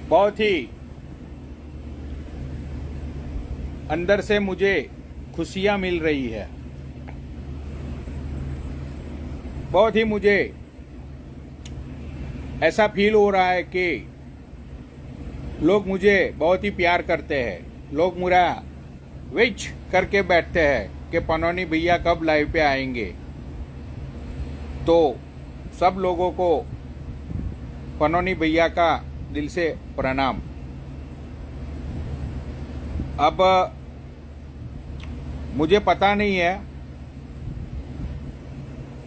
बहुत ही अंदर से मुझे खुशियां मिल रही है। बहुत ही मुझे ऐसा फील हो रहा है कि लोग मुझे बहुत ही प्यार करते हैं। लोग मेरा वेट करके बैठते हैं कि पनौनी भैया कब लाइव पे आएंगे। तो सब लोगों को पनौनी भैया का दिल से प्रणाम। अब मुझे पता नहीं है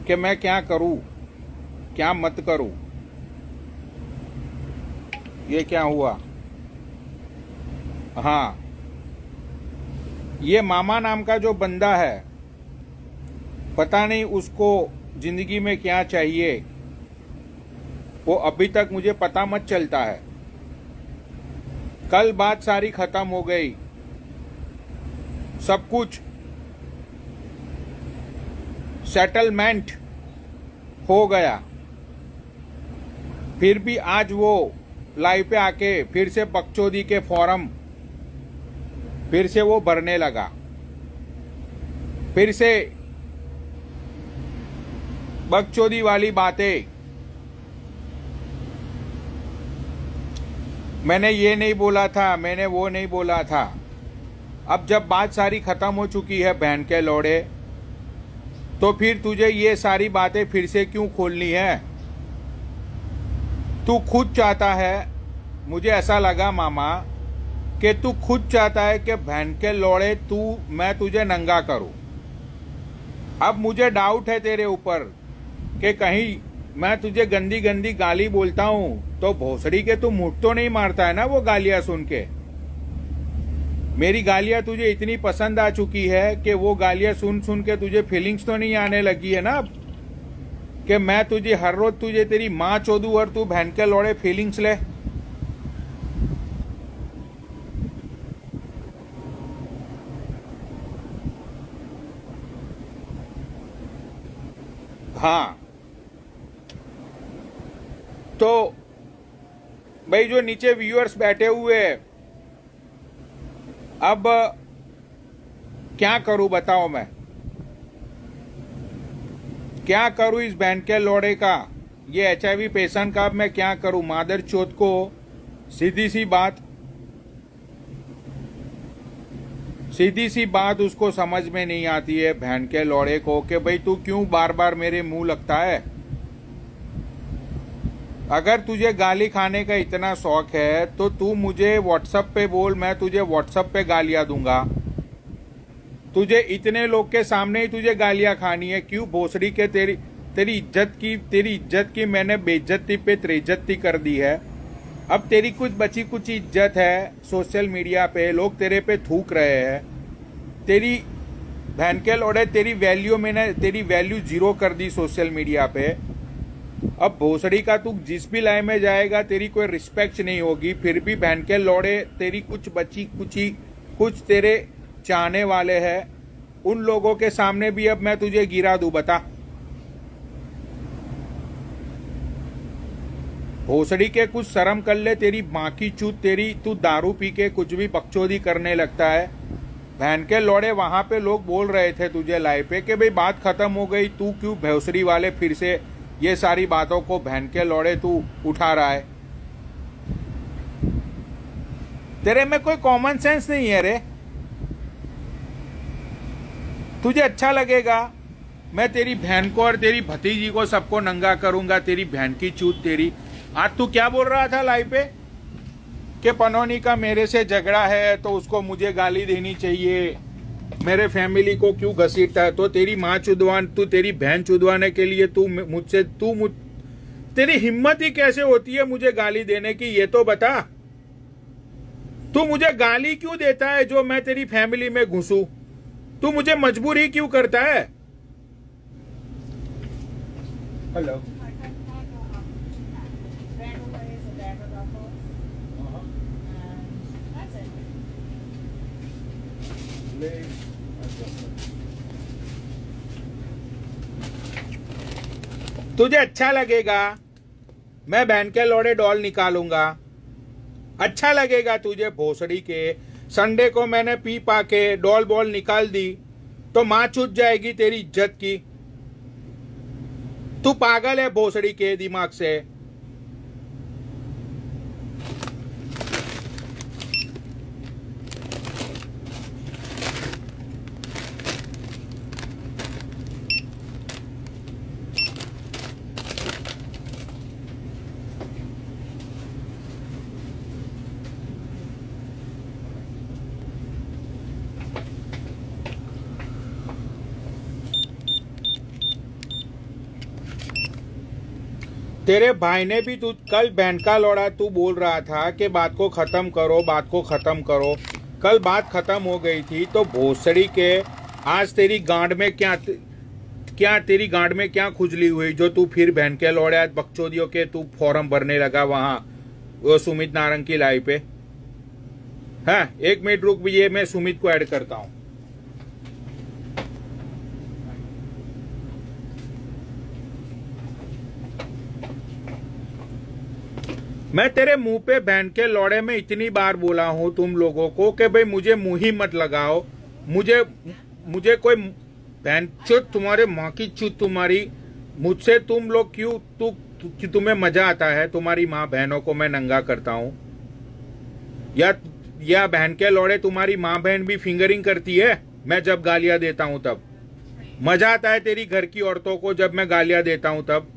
कि मैं क्या करूं, क्या मत करूं। ये क्या हुआ? हाँ, ये मामा नाम का जो बंदा है, पता नहीं उसको जिंदगी में क्या चाहिए, वो अभी तक मुझे पता मत चलता है। कल बात सारी खत्म हो गई, सब कुछ सेटलमेंट हो गया, फिर भी आज वो लाइव पे आके फिर से बकचोदी के फॉर्म फिर से वो भरने लगा। फिर से बकचोदी वाली बातें। मैंने ये नहीं बोला था, मैंने वो नहीं बोला था। अब जब बात सारी खत्म हो चुकी है बहन के लौड़े, तो फिर तुझे ये सारी बातें फिर से क्यों खोलनी है? तू खुद चाहता है, मुझे ऐसा लगा मामा कि तू खुद चाहता है कि बहन के लौड़े मैं तुझे नंगा करूं। अब मुझे डाउट है तेरे ऊपर कि कहीं मैं तुझे गंदी गंदी गाली बोलता हूं तो भोसड़ी के तू मुठ तो नहीं मारता है ना वो गालियां सुन के। मेरी गालियां तुझे इतनी पसंद आ चुकी है कि वो गालियां सुन सुन के तुझे फीलिंग्स तो नहीं आने लगी है ना अब, कि मैं तुझे हर रोज तुझे तेरी माँ चोदू और तू बहन के लौड़े फीलिंग्स ले। हाँ, तो भाई जो नीचे व्यूअर्स बैठे हुए हैं, अब क्या करूं बताओ? मैं क्या करूं इस बहन के लौड़े का, ये HIV पेशेंट का? अब मैं क्या करूं? मादर चोद को सीधी सी बात उसको समझ में नहीं आती है बहन के लौड़े को कि भाई तू क्यों बार बार मेरे मुंह लगता है। अगर तुझे गाली खाने का इतना शौक है तो तू मुझे व्हाट्सएप पे बोल, मैं तुझे व्हाट्सएप पे गालियां दूंगा। तुझे इतने लोग के सामने ही तुझे गालियां खानी है क्यों? भोसड़ी के तेरी इज्जत की मैंने बेइज्जती पे त्रेज्जती कर दी है। अब तेरी कुछ बची कुछ इज्जत है सोशल मीडिया पे, लोग तेरे पे थूक रहे हैं। तेरी बहन के लौड़े मैंने तेरी वैल्यू जीरो कर दी सोशल मीडिया पे। अब भोसड़ी का तू जिस भी लाइन में जाएगा तेरी कोई रिस्पेक्ट नहीं होगी। फिर भी बहन के लौड़े तेरी कुछ तेरे चाहने वाले हैं, उन लोगों के सामने भी अब मैं तुझे गिरा दूं। बता, भोसड़ी के कुछ शर्म कर ले। तेरी माँ की चूत तू दारू पी के कुछ भी बकचोदी करने लगता है। बहन के लौड़े वहां पे लोग बोल रहे थे तुझे लाइव पे कि भाई बात खत्म हो गई, तू क्यों भोसड़ी वाले फिर से ये सारी बातों को बहन के लौड़े तू उठा रहा है? तेरे में कोई कॉमन सेंस नहीं है रे। तुझे अच्छा लगेगा मैं तेरी बहन को और तेरी भतीजी को सबको नंगा करूंगा, तेरी बहन की चूत तेरी। आज तू क्या बोल रहा था लाइव पे कि पनौनी का मेरे से झगड़ा है तो उसको मुझे गाली देनी चाहिए, मेरे फैमिली को क्यों घसीटता है? तो तेरी माँ चुदवान, तू तेरी बहन चुदवाने के लिए तेरी हिम्मत ही कैसे होती है मुझे गाली देने की? ये तो बता, तू मुझे गाली क्यों देता है जो मैं तेरी फैमिली में घुसूं? तू मुझे मजबूर ही क्यों करता है? हेलो, तुझे अच्छा लगेगा मैं बहन के लौड़े डॉल निकालूंगा, अच्छा लगेगा तुझे भोसड़ी के? संडे को मैंने पी पा के डॉल बॉल निकाल दी तो माँ चूत जाएगी तेरी इज्जत की। तू पागल है भोसड़ी के दिमाग से। तेरे भाई ने भी तू कल बहन का लौड़ा तू बोल रहा था कि बात को खत्म करो, बात को खत्म करो। कल बात खत्म हो गई थी तो भोसड़ी के आज तेरी गांड में क्या तेरी गांड में क्या खुजली हुई जो तू फिर बहन के लौड़े बकचोदियों के तू फॉर्म भरने लगा वहां वो सुमित नारंग की लाइव पे? हाँ, 1 मिनट रुक भी, ये मैं सुमित को ऐड करता हूं। मैं तेरे मुंह पे बहन के लौड़े में इतनी बार बोला हूं तुम लोगों को कि भाई मुझे मुंह ही मत लगाओ। मुझे कोई बहन चुत तुम्हारे माँ की चुत तुम्हारी मुझसे तुम लोग कि तुम्हें मजा आता है तुम्हारी माँ बहनों को मैं नंगा करता हूं? या बहन के लौड़े तुम्हारी माँ बहन भी फिंगरिंग करती है मैं जब गालियां देता हूं तब? मजा आता है तेरी घर की औरतों को जब मैं गालियां देता हूं तब?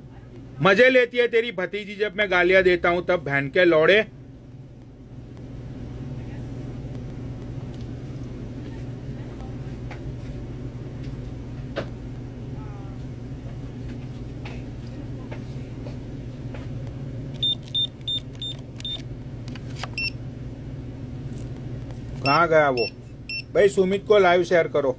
मजे लेती है तेरी भतीजी जब मैं गालियां देता हूं तब? बहन के लौड़े। कहाँ गया वो? भाई सुमित को लाइव शेयर करो।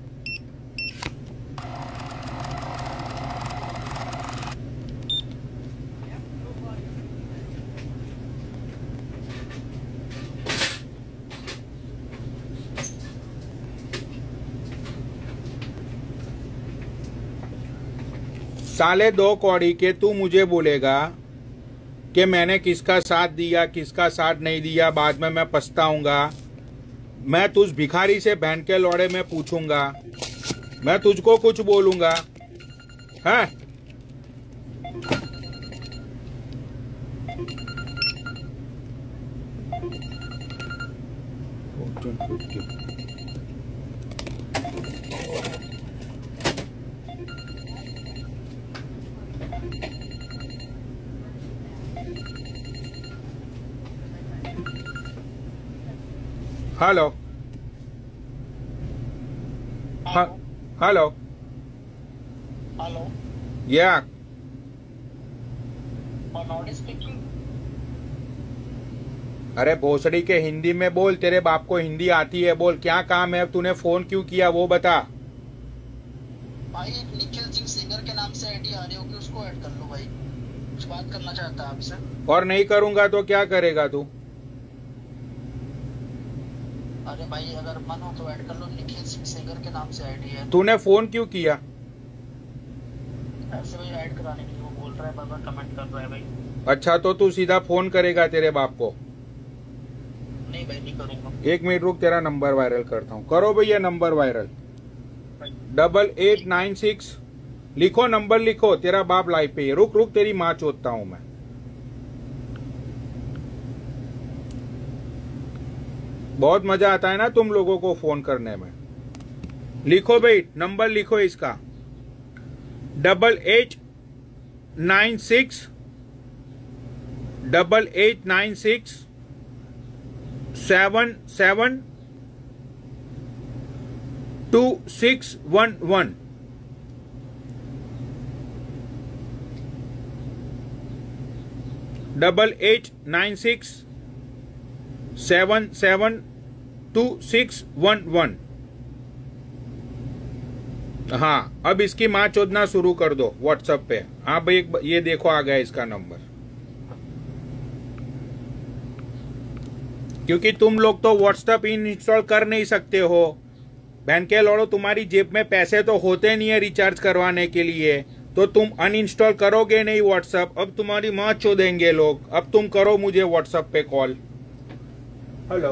साले 2 कौड़ी के तू मुझे बोलेगा कि मैंने किसका साथ दिया किसका साथ नहीं दिया, बाद में मैं पछताऊंगा। मैं तुझ भिखारी से बहन के लौड़े में पूछूंगा, मैं तुझको कुछ बोलूंगा? हैं? हेलो हेलो हेलो, या मनोड़ी स्पीकिंग। अरे भोसड़ी के हिंदी में बोल, तेरे बाप को हिंदी आती है, बोल क्या काम है? तूने फोन क्यों किया वो बता। भाई निखिल सिंह सेंगर के नाम से आईडी आ रही होगी, उसको ऐड कर लो भाई, कुछ बात करना चाहता है आपसे। और नहीं करूंगा तो क्या करेगा तू? अरे भाई अगर मन हो तो ऐड कर लो, निखिल सिंह सेंगर के नाम से आईडी है। तूने फोन क्यों किया? ऐसे भाई ऐड कराने के लिए वो बोल रहा है, बाबा कमेंट कर रहा है भाई। अच्छा तो तू सीधा फोन करेगा तेरे बाप को? नहीं भाई नहीं करूंगा। 1 मिनट रुक, तेरा नंबर वायरल करता हूँ। करो भैया नंबर वायरल। 8896 लिखो, नंबर लिखो, तेरा बाप लाइव पे। रुक रुक, तेरी माँ चोदता हूं मैं। बहुत मजा आता है ना तुम लोगों को फोन करने में। लिखो भाई, नंबर लिखो इसका 8896 772611 8896772611। हाँ, अब इसकी माँ चोदना शुरू कर दो व्हाट्सएप पे। हाँ भाई, ये देखो आ गया इसका नंबर। क्योंकि तुम लोग तो व्हाट्सएप इंस्टॉल कर नहीं सकते हो। बहन के लौड़ो, तुम्हारी जेब में पैसे तो होते नहीं है रिचार्ज करवाने के लिए, तो तुम अनइंस्टॉल करोगे नहीं व्हाट्सएप। अब तुम्हारी माँ चोदेंगे लोग। अब तुम करो मुझे व्हाट्सएप पे कॉल। हेलो।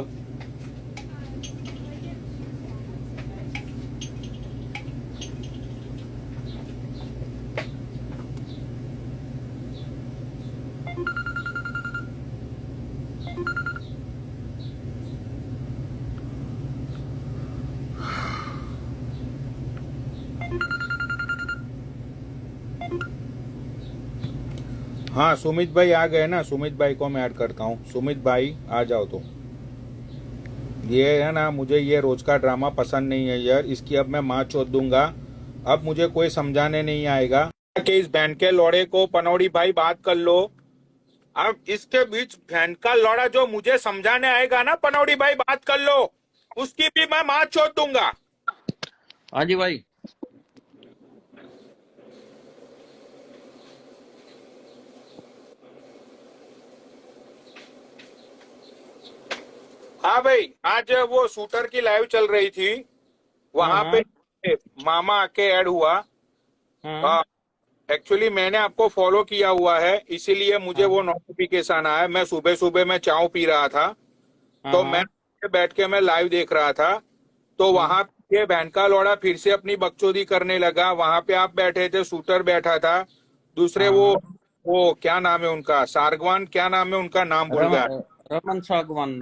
हाँ सुमित भाई आ गए ना, सुमित भाई को मैं ऐड करता हूँ। सुमित भाई आ जाओ तुम। ये है ना, मुझे ये रोज का ड्रामा पसंद नहीं है यार, इसकी अब मैं माँ चोद दूंगा। अब मुझे कोई समझाने नहीं आएगा कि इस बहन के लौड़े को पनौड़ी भाई बात कर लो। अब इसके बीच बहन का लौड़ा जो मुझे समझाने आएगा ना, पनौड़ी भाई बात कर लो, उसकी भी मैं माँ चोद दूंगा। हाँ जी भाई। हाँ भाई, आज वो शूटर की लाइव चल रही थी, हाँ वहां हाँ पे मामा आके ऐड हुआ। हाँ एक्चुअली मैंने आपको फॉलो किया हुआ है, इसीलिए मुझे वो हाँ नोटिफिकेशन आया। मैं सुबह सुबह मैं चाय पी रहा था, हाँ तो मैं हाँ बैठ के मैं लाइव देख रहा था। तो हाँ वहां पे ये बहन का लौड़ा फिर से अपनी बकचोदी करने लगा। वहां पे आप बैठे थे, शूटर बैठा था, दूसरे हाँ हाँ। वो क्या नाम है उनका, सारगवान क्या नाम है उनका, नाम भूल गया। रमन सागवान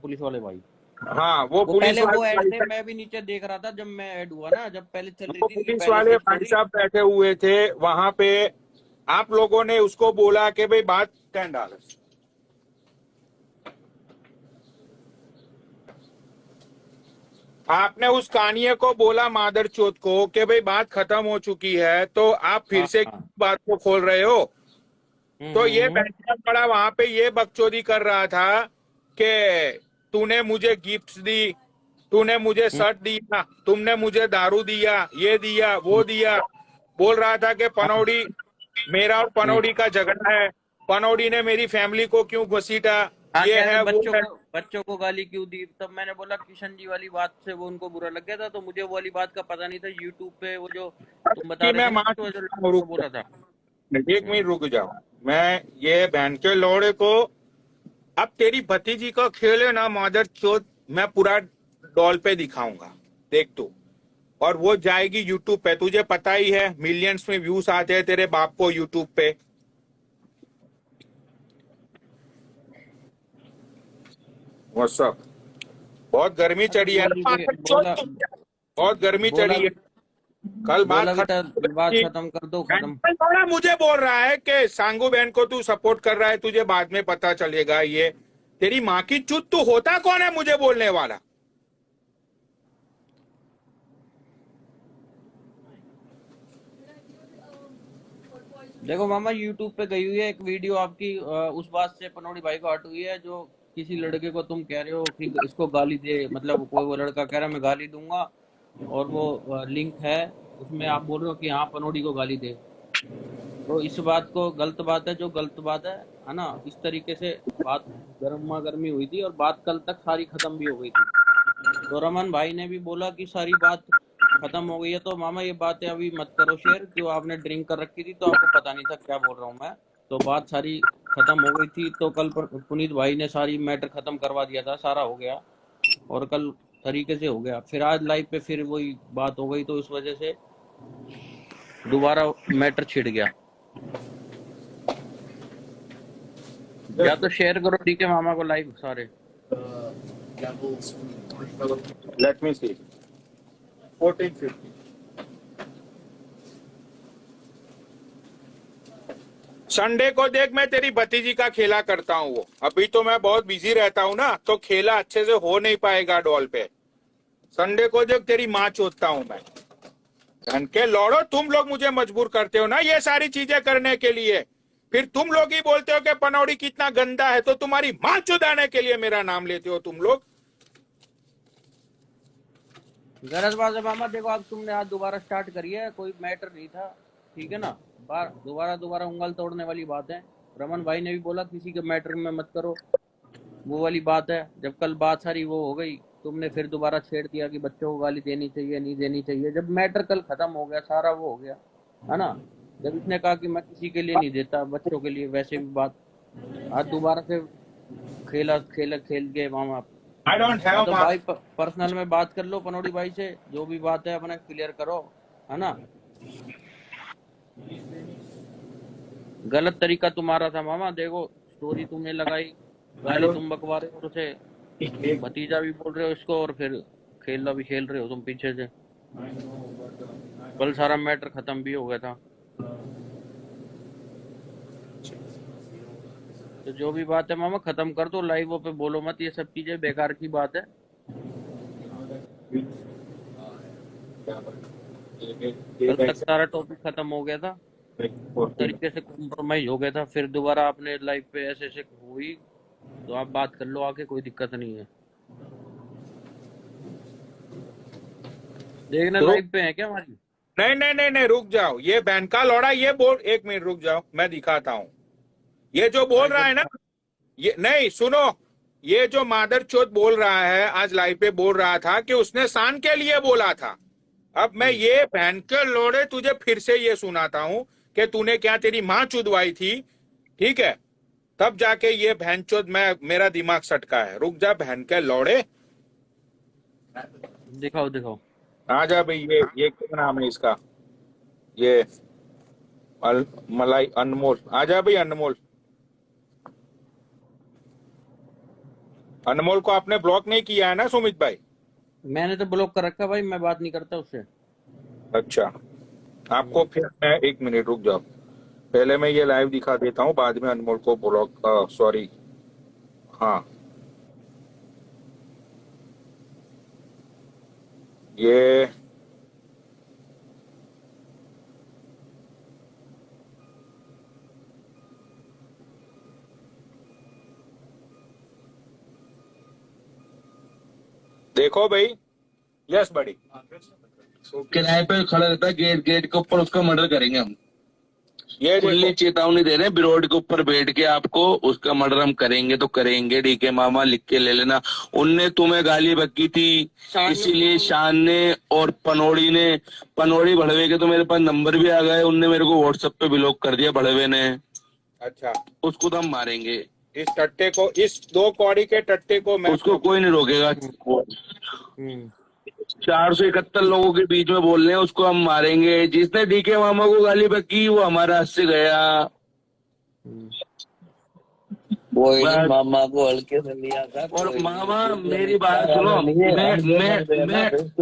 पुलिस वाले भाई। हाँ वो वो पुलिस पहले वो वाले ऐड भाई थे, थे। मैं भी नीचे देख रहा था जब मैं ऐड हुआ ना, जब पहले चल रही वो थी इनकी पुलिस पहले वाले से भाई स्टोरी। साहब बैठे हुए थे वहां पे। आप लोगों ने उसको बोला कि भाई बात $10। आपने उस कानिये को बोला मादर चोत को कि भाई बात खत्म हो चुकी है, तो आप फिर हाँ से हाँ। बात को खोल रहे हो। तो ये हम्म। बैठा पड़ा वहां पे ये बकचोदी कर रहा था कि तूने मुझे गिफ्ट्स दी, तूने मुझे हम्म, शर्ट दिया, तुमने मुझे दारू दिया, ये दिया वो हम्म, दिया। बोल रहा था कि हाँ, पनौड़ी, मेरा और हम्म। पनौड़ी का झगड़ा है, पनौड़ी ने मेरी फैमिली को क्यों घसीटा, हाँ, ये कह रहे है वो है। बच्चों को गाली क्यों दी। तब मैंने बोला किशन जी वाली बात से वो उनको बुरा लग गया था, तो मुझे वो वाली बात का पता नहीं था। यूट्यूब पे वो जो तुम बता कि रहे मैं थे ना, मां तो जो रुक को बोला था। जाओ, एक मिनट रुक जाओ। मैं ये बहन के लौड़े को, अब तेरी भतीजी का खेल है ना मादर चोद, मैं पूरा डॉल पे दिखाऊंगा, देख तू। और वो जाएगी यूट्यूब पे, तुझे पता ही है मिलियंस में व्यूज आते हैं तेरे बाप को यूट्यूब पे। व्हाट्सअप, बहुत गर्मी अरे चढ़ी है ना मादर बोला चोद, बहुत गर्मी बोला चढ़ी है। कल बात बोला भी था, खत्म बात की। खत्म कर दो, खत्म। घंटा थोड़ा मुझे बोल रहा है कि सांगू बहन को तू सपोर्ट कर रहा है, तुझे बाद में पता चलेगा। ये तेरी माँ की चुत, तू होता कौन है मुझे बोलने वाला? देखो मामा, यूट्यूब पे गई हुई है एक वीडियो आपकी, उस बात से पनौड़ी भाई को हट हुई है, जो किसी लड़के को तुम कह रहे हो कि इसको गाली दे, मतलब कोई वो लड़का कह रहा है मैं गाली दूंगा, और वो लिंक है उसमें आप बोल रहे हो कि हाँ पनौड़ी को गाली दे। तो इस बात को गलत बात है, जो गलत बात है ना। इस तरीके से बात गर्मा गर्मी हुई थी, और बात कल तक सारी खत्म भी हो गई थी। तो रमन भाई ने भी बोला कि सारी बात खत्म हो गई है, तो मामा ये बातें अभी मत करो शेयर, क्यों आपने ड्रिंक कर रखी थी तो आपको पता नहीं था क्या बोल रहा हूँ मैं। तो बात सारी खत्म हो गई थी, तो कल पुनीत भाई ने सारी मैटर खत्म करवा दिया था, सारा हो गया, और कल तरीके से हो गया। फिर आज लाइव पे फिर वही बात हो गई, तो इस वजह से दोबारा मैटर छिड़ गया। या तो शेयर करो, ठीक है मामा को लाइव सारे। लेट मी सी, 1450। संडे को देख मैं तेरी भतीजी का खेला करता हूँ। वो अभी तो मैं बहुत बिजी रहता हूँ ना, तो खेला अच्छे से हो नहीं पाएगा डॉल पे। संडे को देख तेरी माँ चोदता हूँ मैं। धन के लौड़ो, तुम लोग मुझे मजबूर करते हो ना ये सारी चीजें करने के लिए। फिर तुम लोग ही बोलते हो कि पनौड़ी कितना गंदा है, तो तुम्हारी माँ चुदाने के लिए मेरा नाम लेते हो तुम लोग। गलत बात है मामा। देखो अब तुमने आज दोबारा स्टार्ट करी है, कोई मैटर नहीं था, ठीक है ना। बार दोबारा दोबारा उंगल तोड़ने वाली बात है। रमन भाई ने भी बोला किसी के मैटर में मत करो, वो वाली बात है। जब कल बात सारी वो हो गई, तुमने फिर दोबारा छेड़ दिया कि बच्चों को गाली देनी चाहिए नहीं देनी चाहिए, जब मैटर कल खत्म हो गया, सारा वो हो गया है ना। जब इसने कहा कि मैं किसी के लिए नहीं देता, बच्चों के लिए, वैसे भी बात आज दोबारा से खेला खेला खेल के मामा। आई डोंट हाँ हैव तो भाई पर्सनल में बात कर लो पनौड़ी भाई से, जो भी बात है अपने क्लियर करो, है ना। गलत तरीका तुम्हारा था मामा, देखो स्टोरी तुमने लगाई, गाली तुम बकवा रहे हो उसे, भतीजा भी बोल रहे हो इसको, और फिर खेलना भी खेल रहे हो तुम पीछे से। कल सारा मैटर खत्म भी हो गया था। तो जो भी बात है मामा खत्म कर दो, लाइव पे बोलो मत, ये सब चीजें बेकार की बात है। कल तक सारा टॉपिक खत्म हो गया था, उस तरीके से कॉम्प्रोमाइज हो गया था, फिर दोबारा आपने लाइव पे ऐसे ऐसे हुई, तो आप बात कर लो आके, कोई दिक्कत नहीं है। देखना रुक, लाइव पे है क्या हमारी? नहीं नहीं नहीं नहीं, रुक जाओ, ये बहन का लौड़ा, ये बोल, एक मिनट रुक जाओ, मैं दिखाता हूँ। ये जो बोल रहा है ना, ये नहीं सुनो, ये जो मादर चोद बोल रहा है, आज लाइव पे बोल रहा था कि उसने शान के लिए बोला था। अब मैं ये बहन के लोड़े तुझे फिर से ये सुनाता हूँ कि तूने क्या तेरी माँ चुदवाई थी, ठीक है, तब जाके ये बहन चोद मैं मेरा दिमाग सटका है। रुक जा बहन के लौड़े, दिखाओ दिखाओ। आ जा भाई, ये क्या नाम है इसका, ये मलाई अनमोल, आ जा भाई अनमोल। अनमोल को आपने ब्लॉक नहीं किया है ना सुमित भाई? मैंने तो ब्लॉक कर रखा भाई, मैं बात नहीं करता उससे। अच्छा, आपको फिर मैं एक मिनट रुक जाओ, पहले मैं ये लाइव दिखा देता हूँ, बाद में अनमोल को ब्लॉक, सॉरी, हाँ ये देखो भाई, यस बड़ी, किराए पे खड़ा रहता है, गेट गेट के ऊपर, उसका मर्डर करेंगे हम। ये खुली देखो, चेतावनी दे रहे हैं, रोड के ऊपर बैठ के आपको, उसका मर्डर हम करेंगे तो करेंगे। डीके मामा लिख के ले लेना। उनने तुम्हें गाली बकी थी, इसीलिए शान ने और पनौड़ी भड़वे के तो मेरे पास नंबर भी आ गए, उनने मेरे को व्हाट्सएप पे ब्लॉक कर दिया भड़वे ने। अच्छा, उसको तो हम मारेंगे, इस टट्टे को, इस 2 कौड़ी के टट्टे को मैं, उसको कोई नहीं रोकेगा। हम्म 471 लोगों के बीच में बोल रहे हैं, उसको हम मारेंगे। जिसने डीके मामा को गाली बकी वो हमारा हाथ से गया। कोई नहीं, मामा को हल्के से लिया था। और मामा मेरी बात सुनो,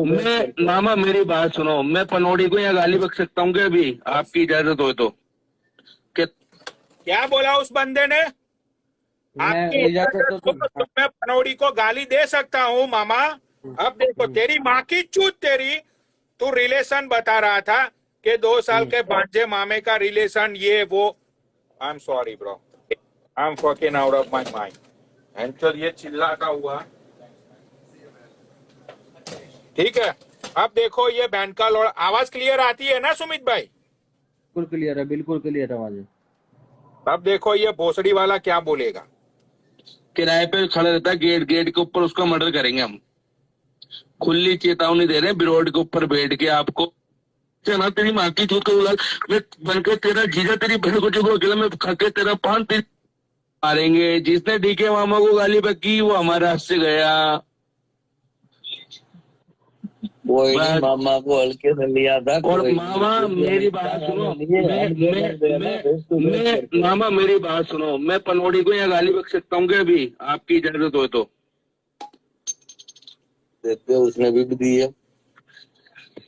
मैं मामा मेरी बात सुनो, मैं पनौड़ी को यहाँ गाली बक सकता हूँ क्या अभी, आपकी इजाजत हो तो? क्या बोला उस बंदे ने? आपकी इजाजत हो तो मैं पनौड़ी को गाली दे सकता हूँ मामा। अब देखो, तेरी माँ की चूत तेरी, तू रिलेशन बता रहा था कि 2 साल के भांजे मामे का रिलेशन, ये वो। I am sorry bro, I am fucking out of my mind. एंचल ये चिल्लाता हुआ, ठीक है। अब देखो ये बैंड का लौड़ा, आवाज क्लियर आती है ना सुमित भाई? बिल्कुल क्लियर है, बिल्कुल क्लियर आवाज है। अब देखो ये भोसड़ी वाला क्या बोलेगा। किराए पे खड़ा रहता है, गेट गेट के ऊपर, उसका मर्डर करेंगे हम। खुली चेतावनी दे रहे हैं, रोड के ऊपर बैठ के आपको। ना तेरी माँ की चूत को मैं बनकर तेरा जीजा, तेरी बहन को जो अकेला मैं खा के तेरा पान तेरी मारेंगे। जिसने डीके मामा को गाली बकी वो हमारा हाथ से गया। कोई नहीं, मामा को हल्के से लिया था। और मामा मेरी बात सुनो, मैं मामा मेरी बात सुनो, मैं पनौड़ी को यहाँ गाली बक सकता हूँ क्या अभी, आपकी इजाजत हो तो? देते उसने भी दी है।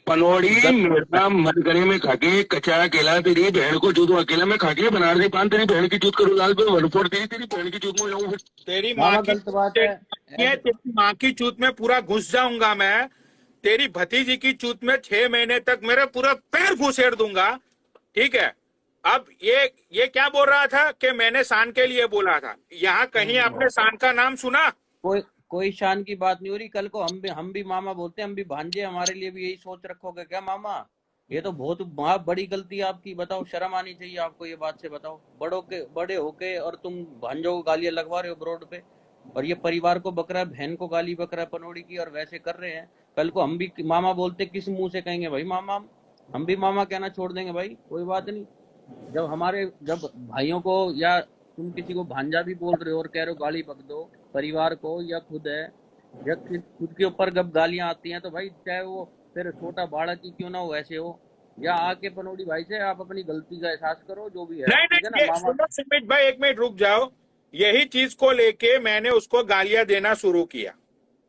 पनौड़ी मेरा मन करे में खाके कच्चा अकेला, तेरी बहन को चूत अकेला में खाके बनारसी पान तेरी बहन की चूत करूँ लाल पे 1-4 तेरी बहन की चूत में जाऊँ। तेरी माँ की गलत बात है। तेरी माँ की चूत में पूरा घुस जाऊंगा मैं। तेरी भतीजी की चूत में 6 महीने तक मेरा पूरा पैर घुसेड़ दूंगा, ठीक है। अब ये क्या बोल रहा था कि मैंने शान के लिए बोला था? यहाँ कहीं आपने शान का नाम सुना? कोई शान की बात नहीं हो रही। कल को हम भी मामा बोलते हैं, हम भी भांजे, हमारे लिए भी यही सोच रखोगे क्या मामा? ये तो बहुत बड़ी गलती है आपकी। बताओ, शर्म आनी चाहिए आपको ये बात से। बताओ, बड़े होके और तुम भांजों को गालियां लगवा रहे हो रोड पे, और ये परिवार को बक रहा है, बहन को गाली बक रहा है पनौड़ी की, और वैसे कर रहे हैं। कल को हम भी मामा बोलते, किस मुंह से कहेंगे भाई मामा? हम भी मामा कहना छोड़ देंगे भाई? कोई बात नहीं। जब भाइयों को या तुम किसी को भांजा भी बोल रहे हो और कह रहे हो गाली बक दो परिवार को या खुद है, या खुद के ऊपर जब गालियां आती हैं तो भाई चाहे वो फिर छोटा बालक ही क्यों ना हो ऐसे हो, या आके पनौड़ी भाई से आप अपनी गलती का एहसास करो जो भी है, नहीं ठीक है ना नहीं, ये मामा। सुनो सुमित भाई, एक मिनट रुक जाओ। यही चीज को लेके मैंने उसको गालियां देना शुरू किया,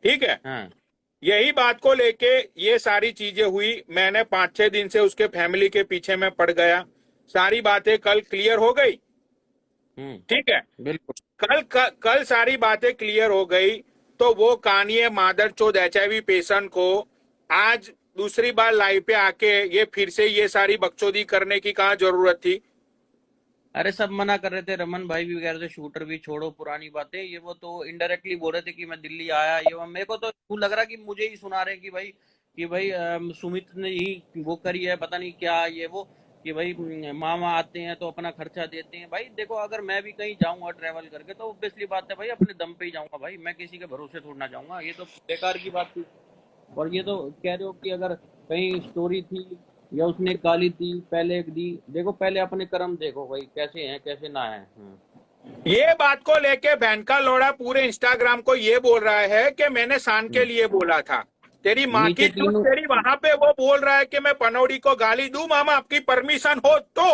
ठीक है। हाँ। यही बात को लेके ये सारी चीजें हुई। मैंने 5-6 दिन से उसके फैमिली के पीछे में पड़ गया। सारी बातें कल क्लियर हो गई, ठीक है। बिल्कुल। कल सारी बातें क्लियर हो गई। तो वो कानिये मादरचोद HIV पेशेंट को आज दूसरी बार लाइव पे आके ये फिर से ये सारी बकचोदी करने की कहाँ जरूरत थी? अरे सब मना कर रहे थे, रमन भाई भी कह रहे थे शूटर भी छोड़ो पुरानी बातें, ये वो तो इनडायरेक्टली बोल रहे थे कि मैं दिल्ली आया ये वो। मेरे को तो यूं लग रहा कि मुझे ही सुना रहे कि भाई सुमित ने ही वो करी है, पता नहीं क्या ये वो, कि भाई मामा आते हैं तो अपना खर्चा देते हैं। भाई देखो अगर मैं भी कहीं जाऊंगा ट्रैवल करके तो ऑब्वियसली बात है भाई अपने दम पे ही जाऊंगा भाई, मैं किसी के भरोसे थोड़ा जाऊंगा, ये तो बेकार की बात थी। और ये तो कह रहे हो कि अगर कहीं स्टोरी थी या उसने गाली दी पहले दी, देखो पहले अपने कर्म देखो भाई कैसे हैं कैसे ना है। ये बात को लेके बहन का लोड़ा पूरे इंस्टाग्राम को ये बोल रहा है कि मैंने शान के लिए बोला था। तेरी माँ नीचे की चूत तीनों तेरी वहां पे वो बोल रहा है कि मैं पनौड़ी को गाली दूं, मामा आपकी परमिशन हो तो।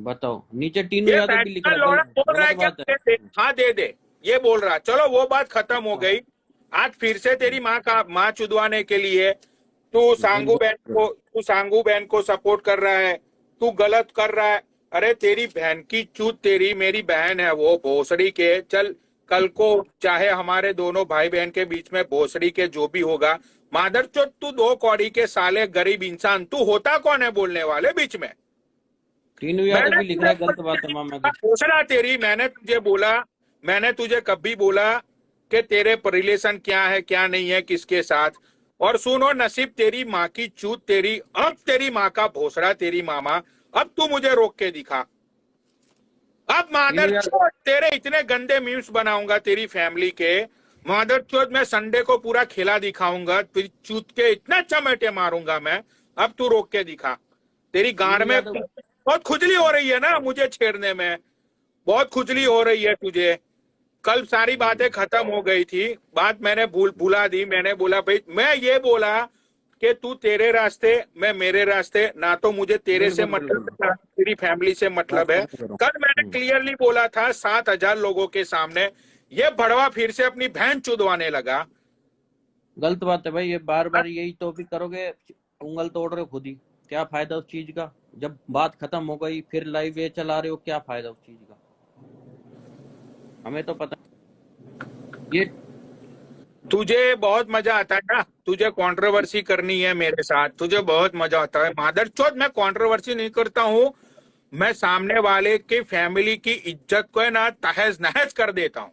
बताओ, नीचे टीनू ये यादव बहन भी लिख का रहा है, लोड़ा बोल रहा है गलत कि बात है। दे दे, हाँ दे दे, ये बोल रहा है। चलो वो बात खत्म हो गई। आज फिर से तेरी माँ चुदवाने के लिए तू बिल्कुल। सांगू बहन को सपोर्ट कर रहा है, तू गलत कर रहा है। अरे तेरी बहन की चूत, तेरी मेरी बहन है वो भोसड़ी के। चल कल को चाहे हमारे दोनों भाई बहन के बीच में भोसड़ी के जो भी होगा, मादरचोद तू 2 कौड़ी के साले गरीब इंसान, तू होता कौन है बोलने वाले बीच में? टीनू यादव भी लिख रहा है, गलत बात है मामा की। घोषणा तेरी, मैंने तुझे कभी बोला कि तेरे रिलेशन क्या है क्या नहीं है किसके साथ? और सुनो नसीब तेरी माँ की चूत तेरी, अब तेरी माँ का भोसड़ा तेरी मामा, अब तू मुझे रोक के दिखा। अब टीनू यादव मादरचोद तेरे इतने गंदे मीम्स बनाऊंगा तेरी फैमिली के। मादरचोद मैं संडे को पूरा खेला दिखाऊंगा, फिर चूत के इतना चमेटे मारूंगा मैं। अब तू रोक के दिखा। तेरी गांड टीनू में यादव बहुत खुजली हो रही है ना मुझे छेड़ने में, बहुत खुजली हो रही है तुझे। कल सारी बातें खत्म हो गई थी, बात मैंने भुला दी। मैंने बोला भाई, मैं ये बोला कि तू तेरे रास्ते मैं मेरे रास्ते, ना तो मुझे तेरे से बिल्कुल मतलब बिल्कुल। है ना तेरी फैमिली से बात मतलब है। समझ रहा कल मैंने हूँ। क्लियरली बोला था 7,000 लोगों के सामने। ये भड़वा फिर से अपनी बहन चुदवाने लगा। गलत बात है भाई, ये बार बार यही टॉपिक करोगे, उंगल तोड़ रहे हो खुद ही। क्या फायदा उस चीज का, जब बात खत्म हो गई फिर लाइव ये चला रहे हो, क्या फायदा उस चीज का? हमें तो पता ये। तुझे बहुत मजा आता है ना, तुझे कंट्रोवर्सी करनी है मेरे साथ, तुझे बहुत मजा आता है। मादरचोद मैं कंट्रोवर्सी नहीं करता हूँ, मैं सामने वाले की फैमिली की इज्जत को है ना तहस नहस कर देता हूँ,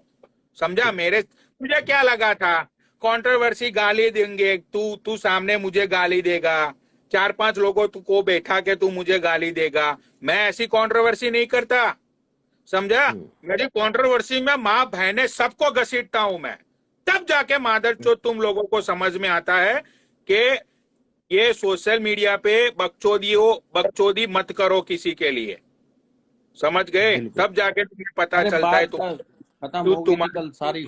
समझा मेरे? तुझे क्या लगा था कंट्रोवर्सी गाली देंगे, तू तू सामने मुझे गाली देगा, 4-5 लोगों को बैठा के तू मुझे गाली देगा? मैं ऐसी कंट्रोवर्सी नहीं करता, समझा? मेरी कंट्रोवर्सी में माँ बहने सबको घसीटता हूं मैं। तब जाके मादरचोद तुम लोगों को समझ में आता है कि ये सोशल मीडिया पे बकचोदी मत करो किसी के लिए, समझ गए? बिल्कुल। तब जाके तुम्हें पता अरे चलता है बात खत्म हो गई थी तुम्हारी। कल सारी,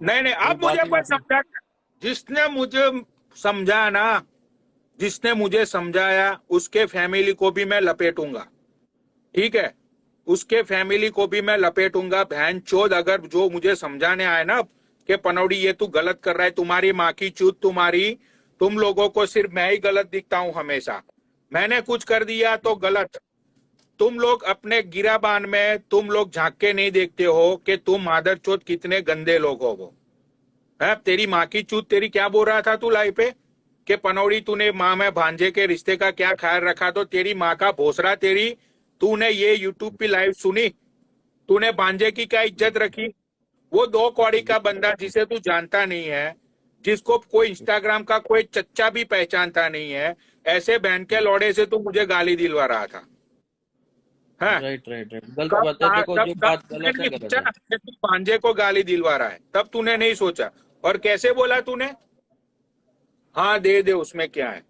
नहीं नहीं, कोई अब बात मुझे ही कोई ना थी। समझा, जिसने मुझे समझा ना, जिसने मुझे समझाया उसके फैमिली को भी मैं लपेटूंगा, ठीक है? उसके फैमिली को भी मैं लपेटूंगा। बहन चोद अगर जो मुझे समझाने आए ना कि पनौड़ी ये तू गलत कर रहा है, तुम्हारी माँ की चूत तुम्हारी, तुम लोगों को सिर्फ मैं ही गलत दिखता हूं हमेशा, मैंने कुछ कर दिया तो गलत। तुम लोग अपने गिराबान में तुम लोग झांक के नहीं देखते हो कि तुम मादरचोद कितने गंदे लोग हो। वो है तेरी माँ की चूत तेरी, क्या बोल रहा था तू लाइव पे कि पनौड़ी तूने माँ में भांजे के रिश्ते का क्या ख्याल रखा? तो तेरी माँ का भोसड़ा तेरी, तूने ये यूट्यूब पे लाइव सुनी? तूने भांजे की क्या इज्जत रखी? वो 2 कौड़ी का बंदा जिसे तू जानता नहीं है, जिसको कोई इंस्टाग्राम का कोई चच्चा भी पहचानता नहीं है, ऐसे बहन के लौड़े से तू मुझे गाली दिलवा रहा था? हाँ, राइट राइट राइट, गलत बात है, देखो जो तब बात तूने गलत है नहीं गलत सोचा है। कि तू भांजे को गाली दिलवा रहा है, तब तूने नहीं सोचा। और कैसे बोला तूने? हाँ दे दे, उसमें क्या है,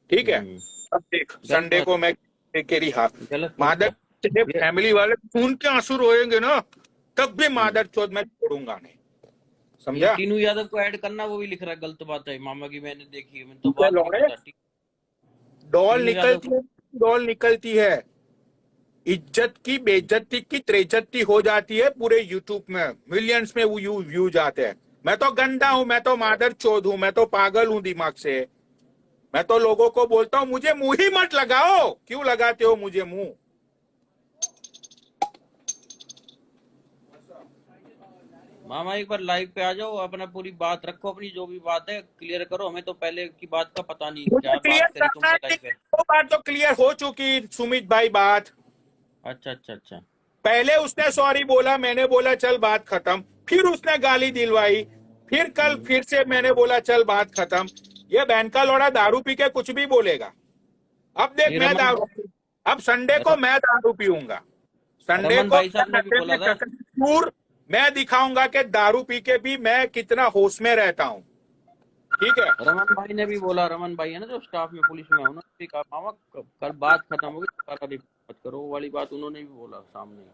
ठीक है? अब देख गलत संडे बात को मैं तेरी हाथ गलत गलत मादर है। तेरे ये फैमिली वाले खून के आंसू रोएंगे ना, तब भी मादर चौथ मैं छोड़ूंगा नहीं, ये समझा? टीनू यादव को ऐड करना वो भी लिख रहा है, गलत बात है मामा की, मैंने देखी है, मैंने तो क्या बात नहीं लौड़े, पता। डॉल टीनू यादव निकलती है, डॉल निकलती है, इज्जत की बेइज्जती की त्रेज्जती हो जाती है पूरे यूट्यूब में, मिलियंस में व्यूज आते हैं। मैं तो गंदा हूं, मैं तो मादर चौध हूं, मैं तो पागल हूं दिमाग से। मैं तो लोगों को बोलता हूं मुझे मुंह ही मत लगाओ, क्यों लगाते हो मुझे मुंह? मामा एक बार लाइव पे आ जाओ, अपना पूरी बात रखो, अपनी जो भी बात है क्लियर करो, हमें तो पहले की बात का पता नहीं, मुझे क्या क्लियर बात करी करना तुमने है, लाइव पे। वो बात तो क्लियर हो चुकी सुमित भाई बात। अच्छा अच्छा अच्छा। पहले उसने सॉरी बोला, मैंने बोला चल बात खत्म, फिर उसने गाली दिलवाई, फिर कल हम्म। फिर से मैंने बोला चल बात खत्म। ये बहन का लौड़ा दारू पी के कुछ भी बोलेगा। अब देख नहीं, मैं दारू, अब संडे को मैं दारू पीऊंगा, संडे रमन को भाई मैं साहब ने भी नशे में बोला था। चकनाचूर, मैं दिखाऊंगा कि दारू पी के भी मैं कितना होश में रहता हूँ, ठीक है? रमन भाई ने भी बोला, रमन भाई है ना जो स्टाफ में पुलिस में है, उन्होंने भी कहा मामा कल बात खत्म होगी, दोबारा रिपीट मत करो, वो वाली बात उन्होंने भी बोला सामने ही,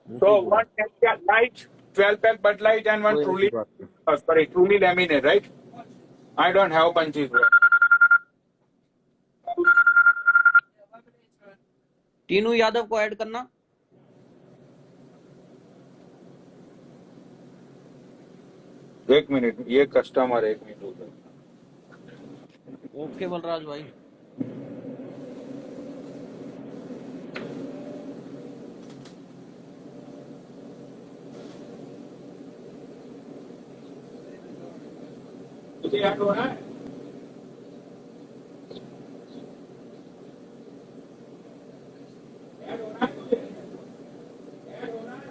मुंह पे So ही बोला। one India Light, 12 pack Bud Light and one कोई ऐसी Truly, बात नहीं। sorry, Truly Lemonade, right? I don't have punches, bro. Tinu Yadav को ऐड करना। एक मिनट, ये कस्टमर, एक मिनट उधर। ओके बलराज भाई। तुझे याद हो रहा है? याद हो रहा है तुझे? याद हो रहा है?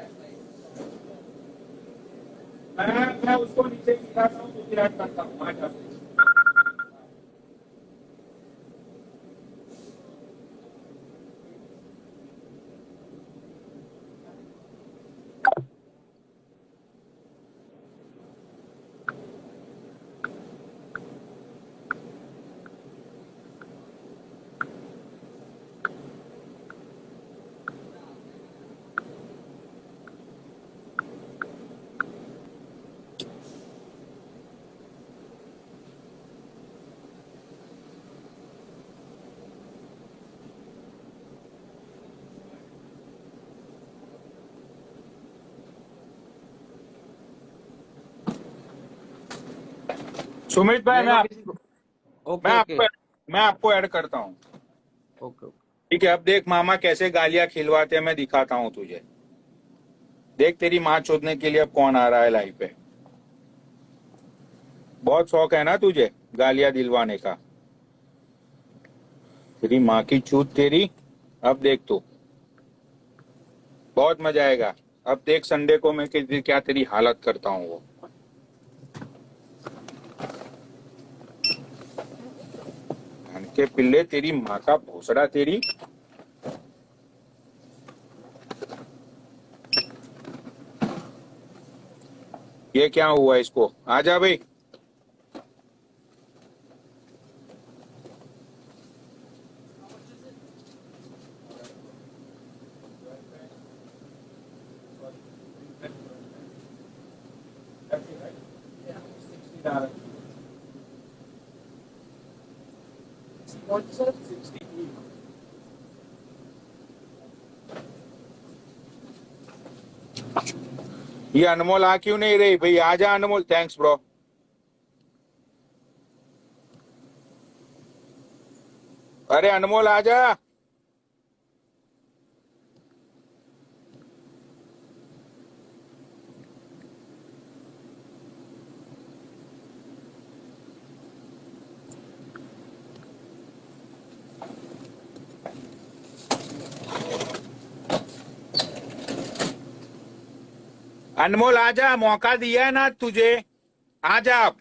मैं उसको नीचे गिराता हूँ, तुझे याद करता हूँ, आ जा। सुमित भाई, ले लो किसी को। मैं ओके ओके आपको मैं आपको ऐड करता हूँ, ओके ओके। ठीक है? अब देख मामा कैसे गालियां खिलवाते हैं, मैं दिखाता हूँ तुझे। देख तेरी माँ चोदने के लिए अब कौन आ रहा है लाइव पे। बहुत शौक है ना तुझे गालियां दिलवाने का, तेरी माँ की चूत तेरी। अब देख तू, बहुत मजा आएगा। अब देख संडे को मैं क्या तेरी हालत करता हूँ वो। धन के पिल्ले, तेरी माँ का भोसड़ा तेरी। ये क्या हुआ इसको? आजा भाई। ये अनमोल आ क्यों नहीं रही भाई? आजा अनमोल। Thanks bro. अरे अनमोल आजा। अनमोल आजा, मौका दिया है ना तुझे, आजा आप।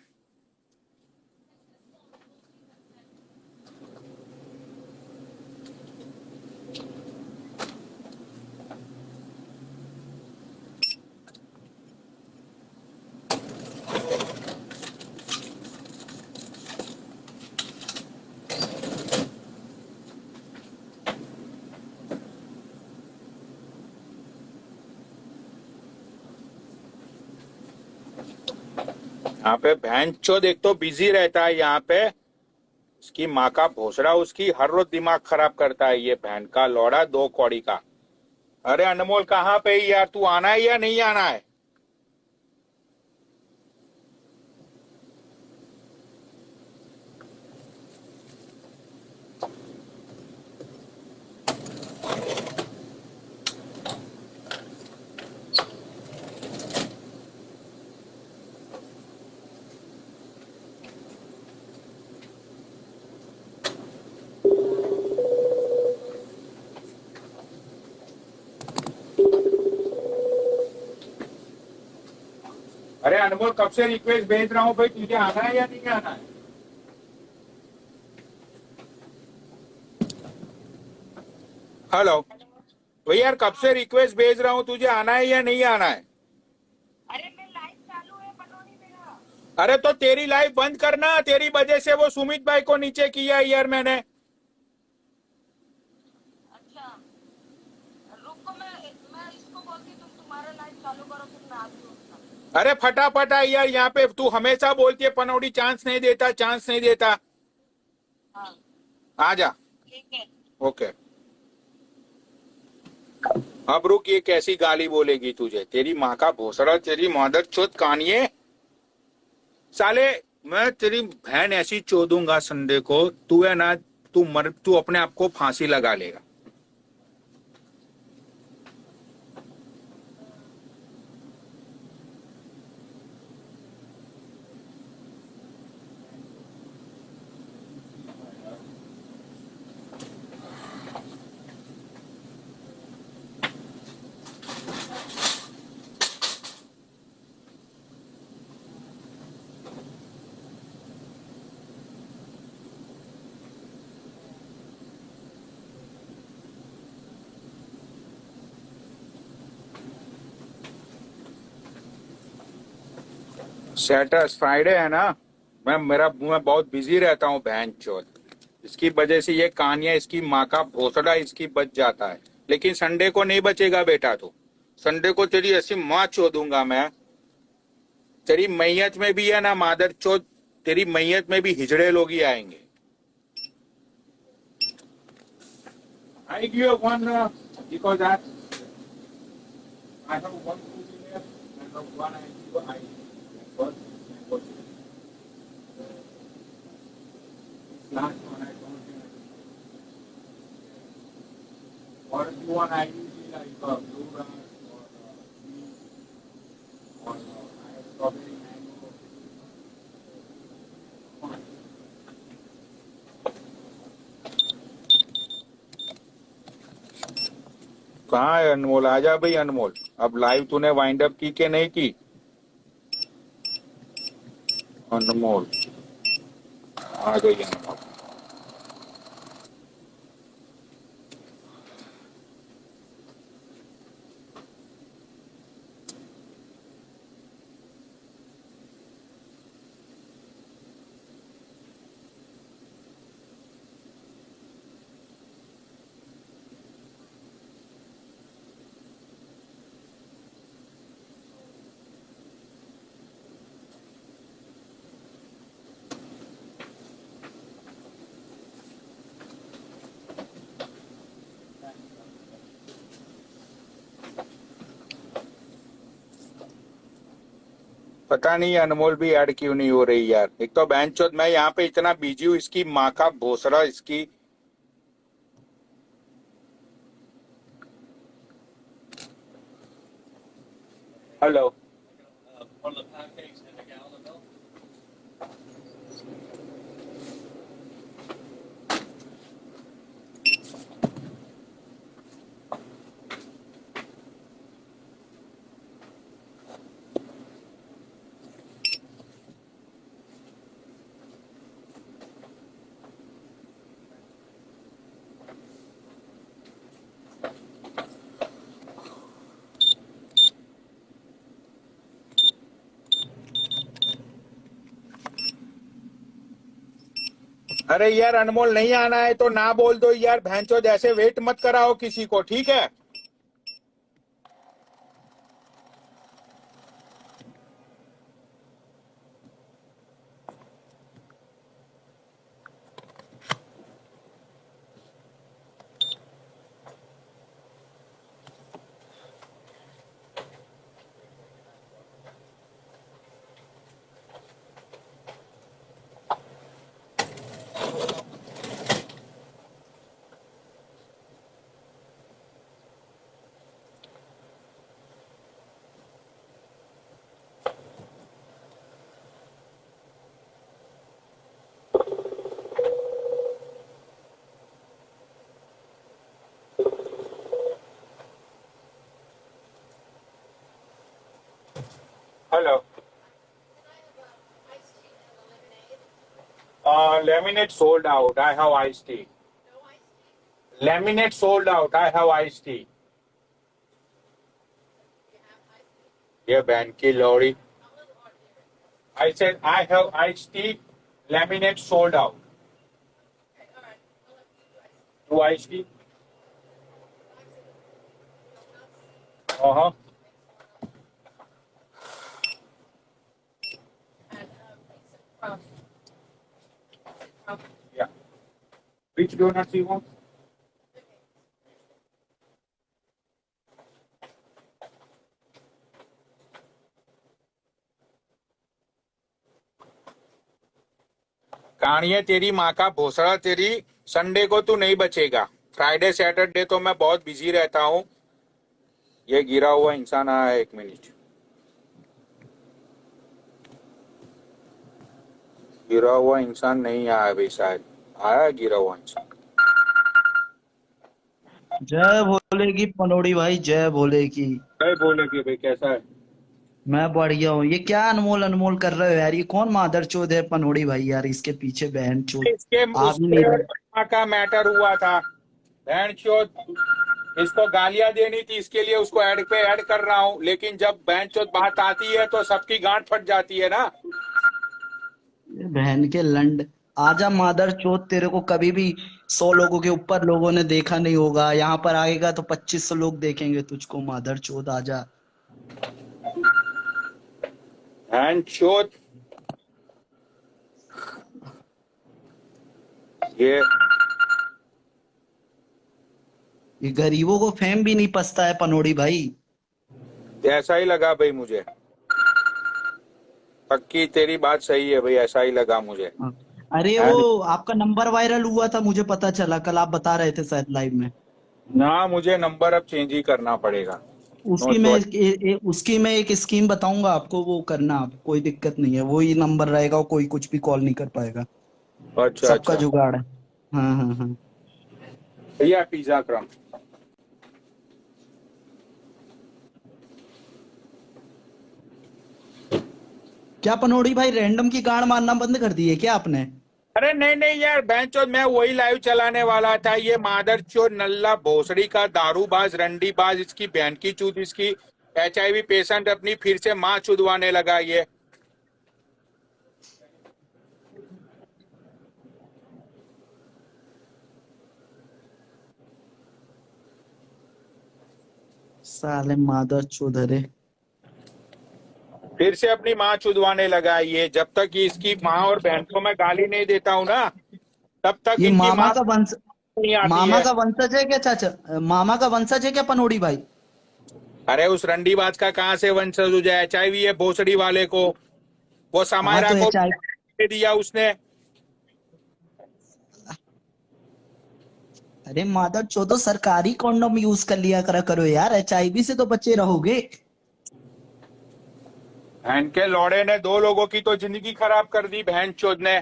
यहाँ पे बहन चोद एक तो बिजी रहता है यहाँ पे, इसकी माँ का भोसड़ा उसकी हर रोज दिमाग खराब करता है ये बहन का लौड़ा दो कौड़ी का। अरे अनमोल कहाँ पे है यार, तू आना है या नहीं आना है? अरे अनमोल कब से रिक्वेस्ट भेज रहा हूँ भाई, तुझे आना है या नहीं आना है? हेलो भाई यार, कब से रिक्वेस्ट भेज रहा हूँ, तुझे आना है या नहीं आना है? अरे मैं लाइव चालू है बनोनी मेरा। अरे तो तेरी लाइव बंद करना, तेरी वजह से वो सुमित भाई को नीचे किया यार मैंने। अच्छा रुको, मैं इसको बोलती तुम तुम्हारा लाइव चालू करो, फिर मैं आती हूँ उसका। अरे फटाफट आ यार, यहाँ पे तू हमेशा बोलती है पनौड़ी चांस नहीं देता, चांस नहीं देता। हाँ आ जा। ठीक है। ओके अब रुक, ये कैसी गाली बोलेगी तुझे, तेरी माँ का भोसड़ा, तेरी मादर चोद कानिए साले। मैं तेरी बहन ऐसी चोदूंगा संडे को, तू है ना, तू अपने आप को फांसी लगा लेगा। सैटरडे फ्राइडे है ना, मैं बहुत बिजी रहता हूँ बहन चोद, इसकी वजह से ये कहानियां, इसकी माँ का भोसड़ा इसकी बच जाता है। लेकिन संडे को नहीं बचेगा बेटा, तो संडे को तेरी ऐसी माँ चोदूंगा मैं, तेरी मैयत में भी है ना मादर चोद, तेरी मैयत में भी हिजड़े लोग ही आएंगे। I give one because that I have one two and one I give I first last one I don't think or if you want I usually like blue grass or I have strawberry mango. कहाँ है अनमोल? आजा भाई अनमोल, अब live तूने wind up की के नहीं की? अनमोल आ गई अनमोल। पता नहीं अनमोल भी ऐड क्यों नहीं हो रही यार। एक तो बहनचोद मैं यहाँ पे इतना बिजी हूँ, इसकी माँ का भोसड़ा इसकी। हेलो अरे यार अनमोल नहीं आना है तो ना बोल दो यार, भैंचोद ऐसे वेट मत कराओ किसी को, ठीक है? Hello, lemonade sold out, I have ice tea. Lemonade sold out, I have ice tea. ये बहन की लौड़ी। I said I have ice tea, lemonade sold out. Two ice tea. Uh-huh. Yeah. Which donuts you want? कहानी तेरी माँ का भोसड़ा तेरी। Sunday को तू नहीं बचेगा। फ्राइडे सैटरडे तो मैं बहुत बिजी रहता हूँ। ये गिरा हुआ इंसान आया है, 1 मिनट। गिरा हुआ इंसान नहीं आया अभी, शायद आया गिरा हुआ इंसान। जय भोले की पनोड़ी भाई, जय भोले की। भाई बोले कि भाई कैसा है? मैं बढ़िया हूँ। ये क्या अनमोल अनमोल कर रहे हो यार? ये कौन मादर चोद है पनोड़ी भाई यार? इसके पीछे बहन चोद इसके आ भी नहीं उसके रहे। माँ का मैटर हुआ था। बहन चोद, इसको गालियां देनी थी, इसके लिए उसको ऐड पे ऐड कर रहा हूँ। लेकिन जब बहन चोद बात आती है तो सबकी गांठ फट जाती है ना। ये बहन के लंड, आजा मादर चोद। तेरे को कभी भी 100 लोगों के ऊपर लोगों ने देखा नहीं होगा। यहाँ पर आएगा तो 2500 लोग देखेंगे तुझको। मादर चोद आजा। बहन चोद, ये गरीबों को फेम भी नहीं पसता है पनोड़ी भाई। ऐसा ही लगा भाई मुझे। पक्की तेरी बात सही है भाई, ऐसा ही लगा मुझे। हाँ। अरे वो आपका नंबर वायरल हुआ था, मुझे पता चला। कल आप बता रहे थे शायद लाइव में। ना, मुझे नंबर अब चेंज ही करना पड़ेगा। नो उसकी मैं चॉइस। उसकी मैं एक स्कीम बताऊंगा आपको, वो करना आप। कोई दिक्कत नहीं है, वही नंबर रहेगा, कोई कुछ भी कॉल नहीं कर पाएगा। अच्छा सबका अच्छा। जुगाड़ है। हाँ हाँ हाँ। भैया पिज्जा क्रम। क्या पनोड़ी भाई, रैंडम की गाड़ मारना बंद कर दी है क्या आपने? अरे नहीं नहीं यार, बहनचोद मैं वही लाइव चलाने वाला था। ये मादरचोद नल्ला भोसड़ी का दारूबाज रंडीबाज, इसकी बहन की चूत, इसकी HIV पेशेंट अपनी फिर से माँ चुदवाने लगा ये। साले मादर चोदरे। फिर से अपनी माँ चुदवाने लगा ये। जब तक ये इसकी माँ और बहन को मैं गाली नहीं देता हूँ ना, तब तक ये इनकी मामा माँ का वंश, नहीं आती मामा है। का वंशज है क्या चाचा? मामा का वंशज है क्या पनोड़ी भाई? अरे उस रंडीबाज का कहाँ से वंशज हो जाए? HIV है भोसड़ी वाले को। वो हाँ समायरा तो को HIV। दे दिया उसने। अरे मादर चोदो, सरकारी कॉन्डोम यूज कर लिया करा करो यार, HIV से तो बचे रहोगे। बहन के लौड़े ने 2 लोगों की तो जिंदगी खराब कर दी बहन चोद ने।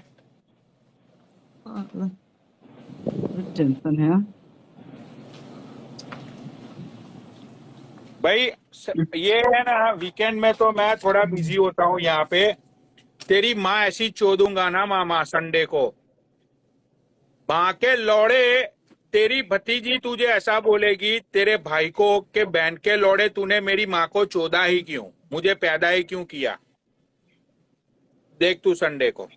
टेंशन है। भाई ये है ना, वीकेंड में तो मैं थोड़ा बिजी होता हूँ यहाँ पे। तेरी माँ ऐसी चोदूंगा ना मामा संडे को। माँ के लौड़े, तेरी भतीजी तुझे ऐसा बोलेगी तेरे भाई को कि बहन के लौड़े तूने मेरी माँ को चोदा ही क्यों, मुझे पैदा ही क्यों किया। देख तू संडे को।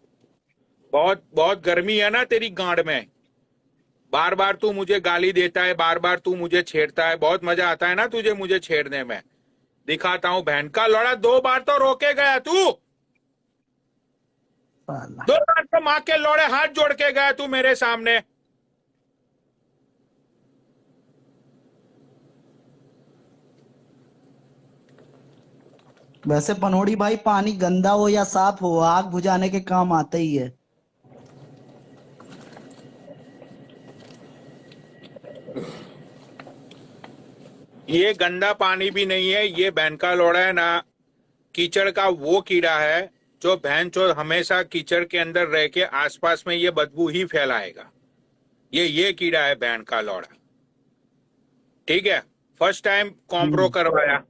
बहुत बहुत गर्मी है ना तेरी गांड में। बार बार तू मुझे गाली देता है, बार बार तू मुझे छेड़ता है। बहुत मजा आता है ना तुझे मुझे छेड़ने में। दिखाता हूँ बहन का लौड़ा। 2 बार तो रोके गया तू। साला। 2 बार तो माँ के लौड़े हाथ जोड़ के गया तू मेरे सामने। वैसे पनोड़ी भाई, पानी गंदा हो या साफ हो, आग बुझाने के काम आता ही है। ये गंदा पानी भी नहीं है, ये बहन का लौड़ा है ना। कीचड़ का वो कीड़ा है जो बहन चोद हमेशा कीचड़ के अंदर रह के आसपास में ये बदबू ही फैलाएगा। ये कीड़ा है बहन का लौड़ा। ठीक है, फर्स्ट टाइम कॉम्प्रो करवाया।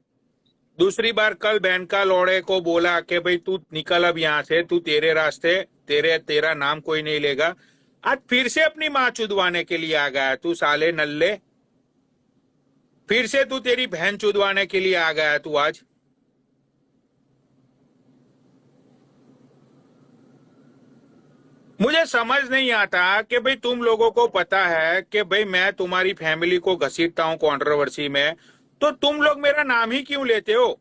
दूसरी बार कल बहन का लौड़े को बोला कि भाई तू निकल अब यहाँ से, तू तेरे रास्ते, तेरा नाम कोई नहीं लेगा। आज फिर से अपनी माँ चुदवाने के लिए आ गया तू साले नल्ले, फिर से तू तेरी बहन चुदवाने के लिए आ गया तू आज। मुझे समझ नहीं आता कि भाई तुम लोगों को पता है कि भाई मैं तुम्हारी फैमिली को घसीटता हूं कंट्रोवर्सी में, तो तुम लोग मेरा नाम ही क्यों लेते हो?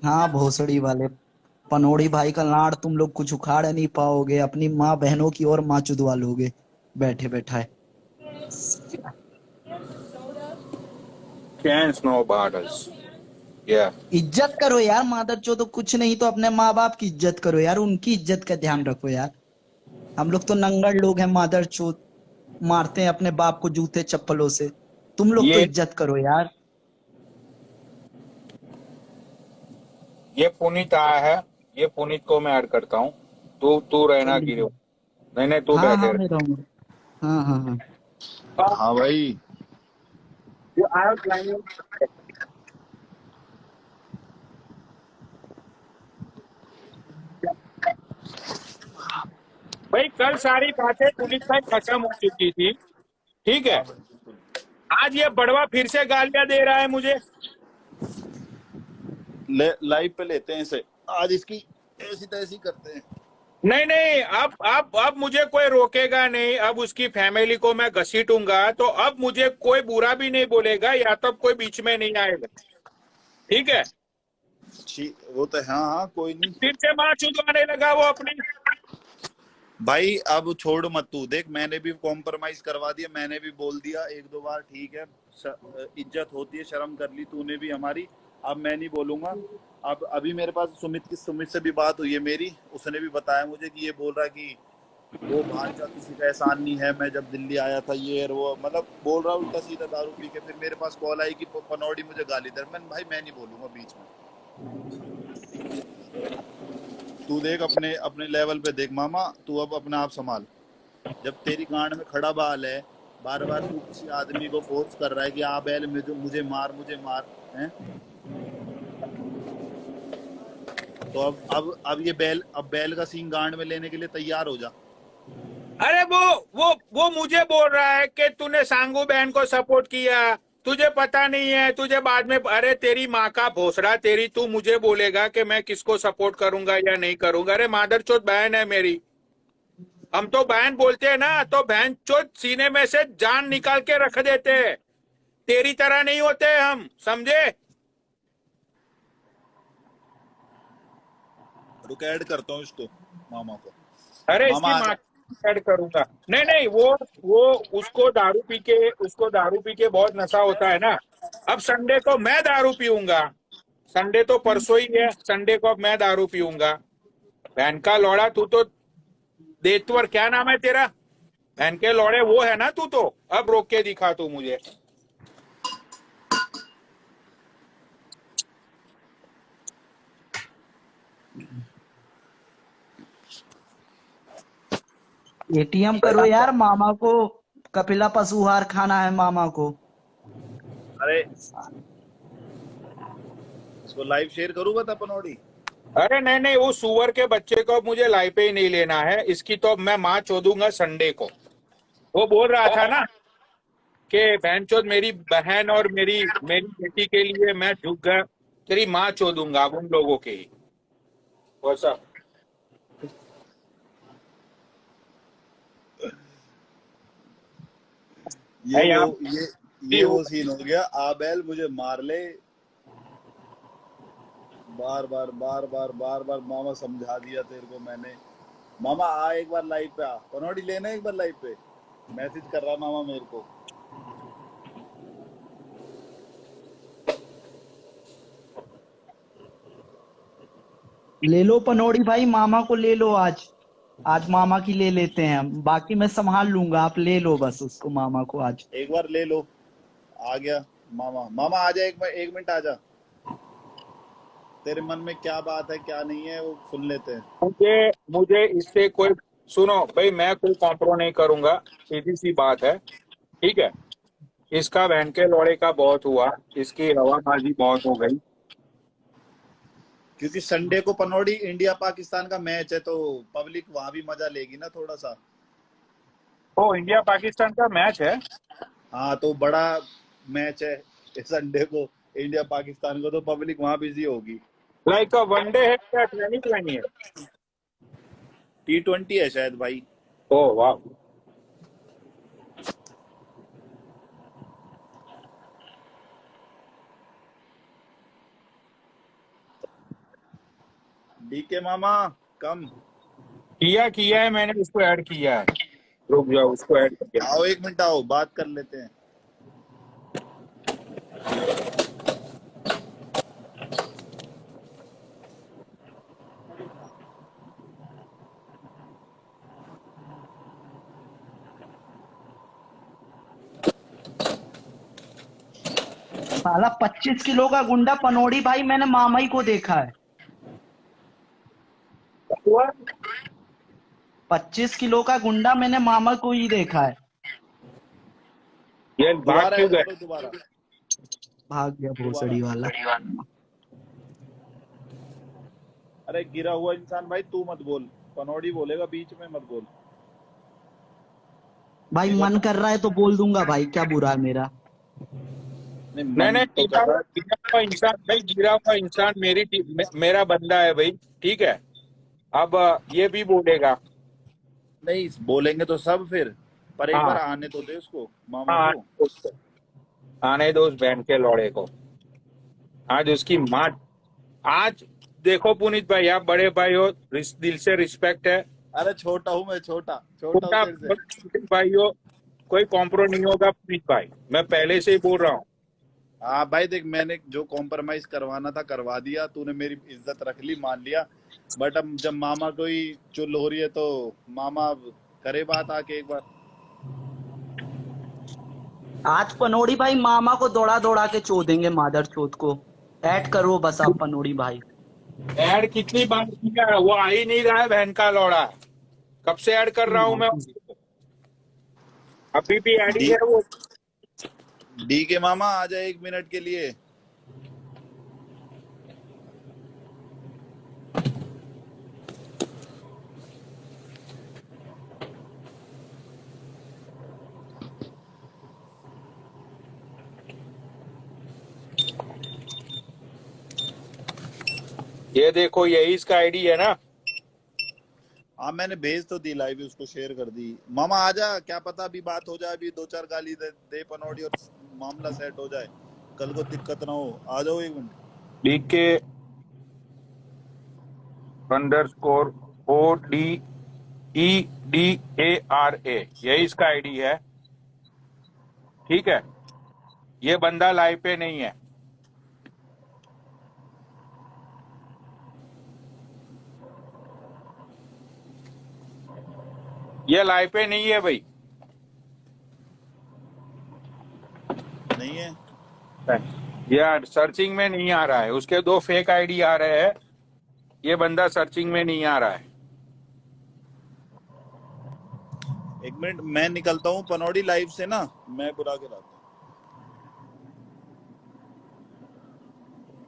हाँ भोसड़ी वाले पनोड़ी भाई का लाड़ तुम लोग कुछ उखाड़ नहीं पाओगे, अपनी माँ बहनों की और माँ चुदवा लोगे बैठे बैठाए। Can't know about us. Yeah. इज्जत करो यार मादर चो, तो कुछ नहीं तो अपने माँ बाप की इज्जत करो यार, उनकी इज्जत का ध्यान रखो यार। हम लोग तो नंगड़ लोग हैं मादर चो, मारते हैं अपने बाप को जूते चप्पलों से, तुम लोग तो इज्जत करो यार। ये पुनीत आया है, ये पुनीत को मैं ऐड करता हूँ। तू रहना गिरो, नहीं तू हाँ बैठे हाँ मैं रहूंगा। हाँ हाँ हाँ हाँ भाई। भाई कल सारी बातें पुनीत भाई खत्म हो चुकी थी, ठीक है। आज ये बड़वा फिर से गालियां दे रहा है मुझे। लाइव पे लेते हैं इसे, आज इसकी ऐसी तैसी करते हैं। नहीं, अब मुझे कोई रोकेगा नहीं। अब उसकी फैमिली को मैं घसीटूंगा, तो अब मुझे कोई बुरा भी नहीं बोलेगा, या तब कोई बीच में नहीं आएगा, ठीक है। वो तो हाँ कोई नहीं। फिर से माँ चुदवाने लगा वो अपनी। भाई अब छोड़ मत, तू देख मैंने भी कॉम्प्रोमाइज करवा दिया, मैंने भी बोल दिया एक दो बार, ठीक है। इज्जत होती है, शर्म कर ली तूने भी हमारी, अब मैं नहीं बोलूंगा। अब अभी मेरे पास सुमित से भी बात हुई है मेरी, उसने भी बताया मुझे कि ये बोल रहा कि वो भांजा किसी का एहसान नहीं है, मैं जब दिल्ली आया था ये वो, मतलब बोल रहा उल्टा सीधा दारू पी के। फिर मेरे पास कॉल आई कि पनौड़ी मुझे गाली दे। भाई मैं नहीं बोलूंगा बीच में, तू देख अपने अपने लेवल पे देख मामा, तू अब अपना आप संभाल। जब तेरी गांड में खड़ा बाल है, बार बार तू किसी आदमी को फोर्स कर रहा है कि आ बैल मुझे मार हैं, तो अब ये बैल का सींग गांड में लेने के लिए तैयार हो जा। अरे वो मुझे बोल रहा है कि तूने सांगू बहन को सपोर्ट किया, तुझे पता नहीं है, तुझे बाद में। अरे तेरी माँ का भोसड़ा तेरी, तू मुझे बोलेगा कि मैं किसको सपोर्ट करूंगा या नहीं करूंगा? अरे मादरचोद बहन है मेरी, हम तो बहन बोलते हैं ना, तो बहन चोद सीने में से जान निकाल के रख देते हैं, तेरी तरह नहीं होते हम, समझे? रुक ऐड करता हूँ इसको, मामा को। अरे इसकी माँ ऐड करूंगा। नहीं वो उसको दारू पी के बहुत नशा होता है ना। अब संडे को मैं दारू पीऊंगा, संडे तो परसों ही है, संडे को अब मैं दारू पीऊंगा। बहन का लौड़ा तू तो, देतवर क्या नाम है तेरा, बहन के लौड़े वो है ना तू, तो अब रोक के दिखा तू मुझे। एटीएम करो यार, मामा को कपिला पशुहार खाना है मामा को। अरे इसको लाइव शेयर करूँ बता पनौड़ी। अरे नहीं वो सुअर के बच्चे को मुझे लाइव पे ही नहीं लेना है, इसकी तो मैं माँ चोदूंगा संडे को। वो बोल रहा था ना कि बहन चोद मेरी बहन और मेरी बेटी के लिए मैं झुक गया, तेरी माँ चोदूंगा उन लोगों के ही। वैसा ये वो सीन हो गया, आबेल मुझे मार ले। बार बार मामा समझा दिया तेरे को मैंने। मामा आ एक बार लाइव पे आ, पनौड़ी लेना एक बार लाइव पे, मैसेज कर रहा मामा मेरे को। ले लो पनौड़ी भाई, मामा को ले लो, आज मामा की ले लेते हैं हम, बाकी मैं संभाल लूंगा, आप ले लो बस उसको, मामा को आज एक बार ले लो। आ गया मामा आ जा, एक मिनट आ जा। तेरे मन में क्या बात है क्या नहीं है वो सुन लेते हैं। मुझे इससे कोई, सुनो भाई, मैं कोई कॉम्प्रो नहीं करूंगा, सीधी सी बात है, ठीक है। इसका बहन के लौड़े का बहुत हुआ, इसकी हवाबाजी बहुत हो गई। क्योंकि संडे को पनौड़ी इंडिया पाकिस्तान का मैच है, तो पब्लिक वहां भी मजा लेगी ना थोड़ा सा। ओ, इंडिया पाकिस्तान का मैच है? हाँ, तो बड़ा मैच है इस संडे को इंडिया पाकिस्तान को, तो पब्लिक वहां बिजी होगी। लाइक वनडे है या T20 है? T20 है शायद भाई। ओ वाह। डीके मामा कम। किया है मैंने, उसको ऐड किया है। रुक जाओ, उसको ऐड किया। आओ 1 मिनट, आओ बात कर लेते हैं। साला 25 किलो का गुंडा पनौड़ी भाई, मैंने मामा ही को देखा है। हुआ? 25 किलो का गुंडा मैंने मामा को ही देखा है। ये भाग दोबारा क्यों ऐड गए? करो, दोबारा भाग गया भोसड़ी वाला। अरे गिरा हुआ इंसान भाई, तू मत बोल, पनौड़ी बोलेगा, बीच में मत बोल। भाई देखो मन कर रहा है तो बोल दूंगा भाई, क्या बुरा है मेरा। नहीं, नहीं मन नहीं, तो कर रहा है। गिरा हुआ इंसान भाई, गिरा हुआ इंसान मेरी मेरा बंदा है भाई, ठीक है। अब ये भी बोलेगा। नहीं बोलेंगे तो सब फिर, पर एक बार हाँ आने तो दे उसको, मामा हाँ, को। आने दो उस बहन के लौड़े को। आज उसकी माँ, आज देखो पुनीत भाई, आप बड़े भाई हो, दिल से रिस्पेक्ट है। अरे छोटा हूँ मैं, छोटा छोटा हूँ छोटा तेरे से। पुनीत भाई हो, कोई कॉम्प्रो नहीं होगा पुनीत भाई, मैं पहले से ही बोल रहा हूँ। हाँ भाई देख, मैंने जो कॉम्प्रोमाइज करवाना था करवा दिया, तूने मेरी इज्जत रख ली, मान लिया। बट अब जब मामा को ही चुल हो रही है, तो मामा अब करे बात आके एक बार। आज पनौड़ी भाई मामा को दौड़ा दौड़ा के चोदेंगे मादर चोद को। ऐड करो बस आप पनौड़ी भाई। ऐड कितनी बार किया है, वो आ ही नहीं रहा है बहन का लौड़ा। कब से ऐड कर रहा हूँ मैं उसको, अभी भी ऐड ही डी है वो। डी के मामा आ जाए 1 मिनट के लिए। ये देखो, यही इसका आईडी है ना। हाँ मैंने भेज तो दी, लाइव उसको शेयर कर दी। मामा आजा, क्या पता अभी बात हो जाए, अभी 2-4 गाली दे पनौड़ी और मामला सेट हो जाए, कल को दिक्कत ना हो। आ जाओ 1 मिनट। DK _ODEDARA, यही इसका आईडी है, ठीक है। ये बंदा लाइव पे नहीं है। ये लाइव पे नहीं है भाई, नहीं है। ये सर्चिंग में नहीं आ रहा है, उसके 2 फेक आईडी आ रहे हैं, ये बंदा सर्चिंग में नहीं आ रहा है। 1 मिनट, मैं निकलता हूँ पनौड़ी लाइव से ना, मैं बुला के लाता हूँ।